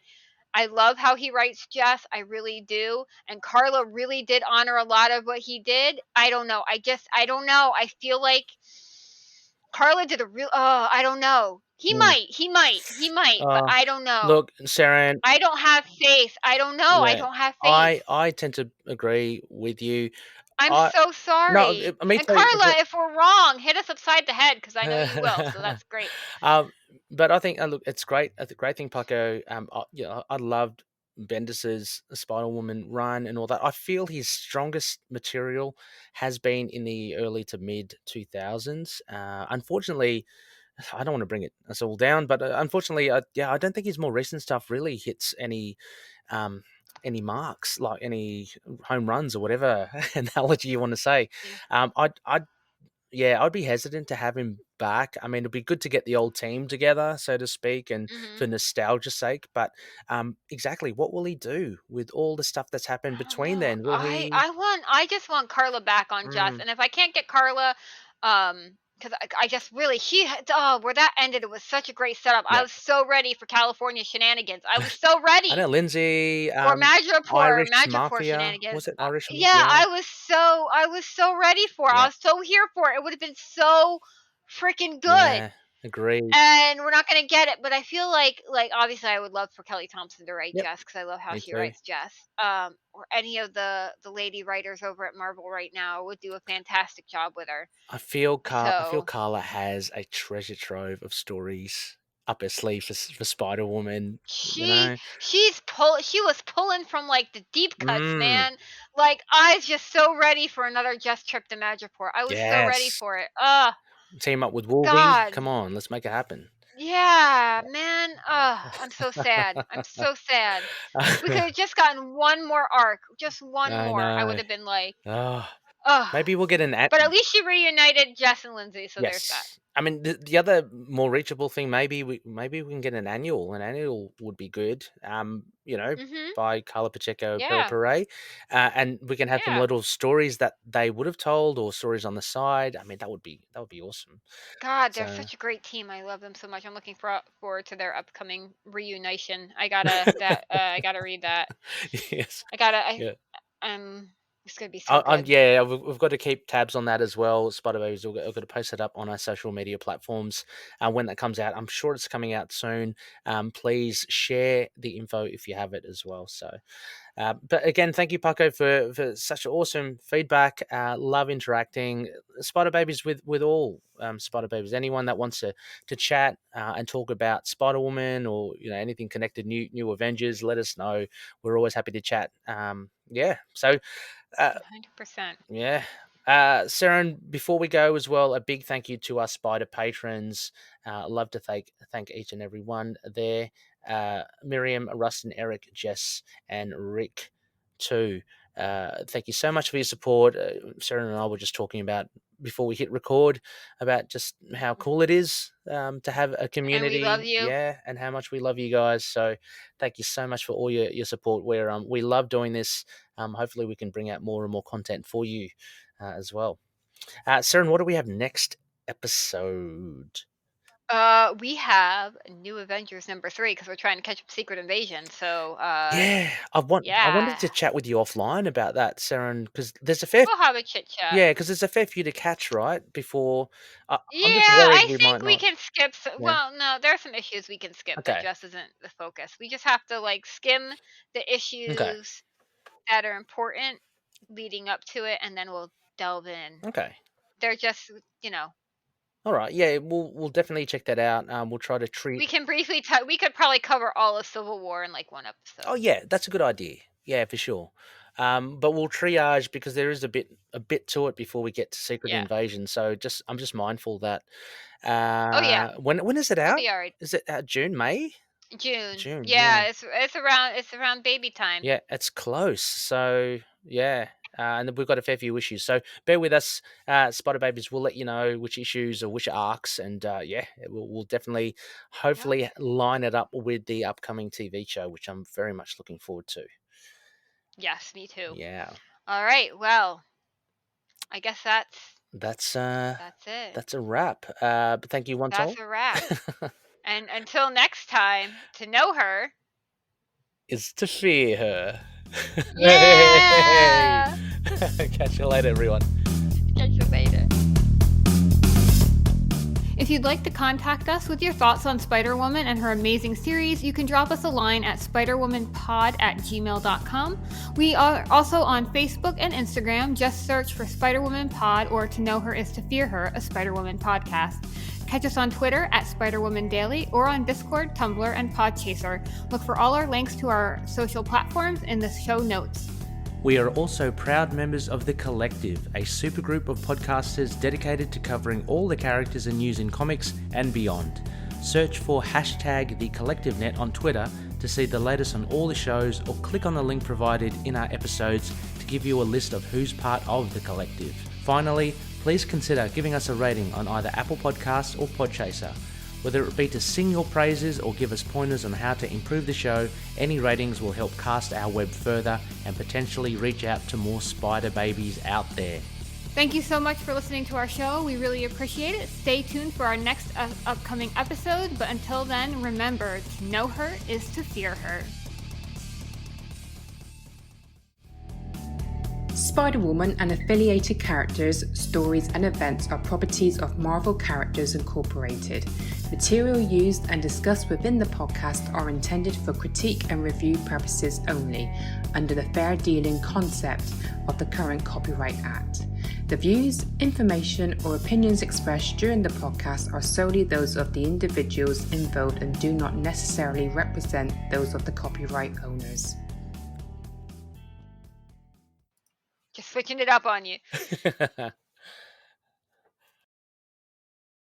I love how he writes Jess. I really do. And Carla really did honor a lot of what he did. I don't know. I don't know. I feel like Carla did a real, I don't know. He might, but I don't know. Look, Seren, I don't have faith. I don't know. I don't have faith. I tend to agree with you. I'm so sorry. No, me and too. Carla, if we're wrong, hit us upside the head because I know you will. So that's great. But I think, look, it's great. It's a great thing, Paco. I loved Bendis's Spider-Woman run and all that. I feel his strongest material has been in the early to mid 2000s. Unfortunately, I don't want to bring us all down, but unfortunately, I don't think his more recent stuff really hits any marks, like any home runs or whatever analogy you want to say. I'd be hesitant to have him back. I mean, it'd be good to get the old team together, so to speak, and for nostalgia's sake. But exactly, what will he do with all the stuff that's happened between then? Will he? I just want Carla back on Jess, and if I can't get Carla, because I just really where that ended, it was such a great setup. I was so ready for California shenanigans. I was so ready. I know Lindsay. Or Madripoor Mafia. shenanigans. Was it Irish? Yeah, I was so ready for it. I was so here for it. It would have been so freaking good. Yeah, agreed. And we're not gonna get it, but I feel like obviously I would love for Kelly Thompson to write Jess because I love how she writes Jess. Or any of the lady writers over at Marvel right now would do a fantastic job with her. I feel Carla has a treasure trove of stories up her sleeve for Spider-Woman. She was pulling from like the deep cuts, man. Like I was just so ready for another Jess trip to Madripoor. I was so ready for it. Team up with Wolverine. Come on, let's make it happen. Yeah, man. I'm so sad. I'm so sad. We could have just gotten one more arc, just one more. I would have been like, maybe we'll get an. But at least she reunited Jess and Lindsay, so there's that. I mean, the other more reachable thing, maybe we can get an annual. An annual would be good. By Carla Pacheco Pere, and we can have some little stories that they would have told or stories on the side. I mean, that would be awesome. God, they're such a great team. I love them so much. I'm looking forward to their upcoming reunition. I gotta read that. Yes. It's gonna be so good. We've got to keep tabs on that as well. Spider Babies, we've got to post it up on our social media platforms when that comes out. I'm sure it's coming out soon. Please share the info if you have it as well. So, but again, thank you, Paco, for such awesome feedback. Love interacting. Spider Babies with all Spider Babies. Anyone that wants to chat and talk about Spider Woman or anything connected, new Avengers, let us know. We're always happy to chat. So. 100%. Yeah. Seren, before we go as well, a big thank you to our Spider patrons. Love to thank each and every one there. Miriam, Rustin, Eric, Jess, and Rick too. Thank you so much for your support. Seren and I were just talking about before we hit record about just how cool it is to have a community. And we love you. Yeah, and how much we love you guys. So thank you so much for all your support. We love doing this. Hopefully we can bring out more and more content for you as well. Seren, what do we have next episode? We have New Avengers #3 because we're trying to catch up Secret Invasion. So I wanted to chat with you offline about that, Seren, because there's a fair. We'll have a chit chat. Yeah, because there's a fair few to catch right before. I think we can skip. Well, no, there are some issues we can skip that just isn't the focus. We just have to skim the issues that are important leading up to it, and then we'll delve in. Okay. They're just All right. Yeah, we'll definitely check that out. We'll try to treat. We can briefly. We could probably cover all of Civil War in one episode. Oh yeah, that's a good idea. Yeah, for sure. But we'll triage because there is a bit to it before we get to Secret Invasion. So I'm just mindful that. When is it out? It'll be all right. Is it June, May? June. June, Yeah, yeah. it's around baby time. Yeah, it's close. So, yeah. And we've got a fair few issues. So bear with us, Spider Babies. We'll let you know which issues or which arcs. And yeah, we'll definitely, hopefully, line it up with the upcoming TV show, which I'm very much looking forward to. Yes, me too. Yeah. All right. Well, I guess that's it. That's a wrap. But thank you, One That's a wrap. And until next time, to know her is to fear her. Yeah. Catch you later, everyone. Catch you later. If you'd like to contact us with your thoughts on Spider-Woman and her amazing series, you can drop us a line at spiderwomanpod@gmail.com. We are also on Facebook and Instagram. Just search for Spider-Woman Pod or To Know Her Is to Fear Her, a Spider-Woman podcast. Catch us on Twitter at Spider-Woman Daily or on Discord, Tumblr, and Podchaser. Look for all our links to our social platforms in the show notes. We are also proud members of The Collective, a supergroup of podcasters dedicated to covering all the characters and news in comics and beyond. Search for #TheCollectiveNet on Twitter to see the latest on all the shows, or click on the link provided in our episodes to give you a list of who's part of The Collective. Finally, please consider giving us a rating on either Apple Podcasts or Podchaser. Whether it be to sing your praises or give us pointers on how to improve the show, any ratings will help cast our web further and potentially reach out to more spider babies out there. Thank you so much for listening to our show. We really appreciate it. Stay tuned for our next upcoming episode. But until then, remember, to know her is to fear her. Spider-Woman and affiliated characters, stories and events are properties of Marvel Characters Incorporated. Material used and discussed within the podcast are intended for critique and review purposes only, under the fair dealing concept of the current Copyright Act. The views, information, or opinions expressed during the podcast are solely those of the individuals involved and do not necessarily represent those of the copyright owners. Just switching it up on you.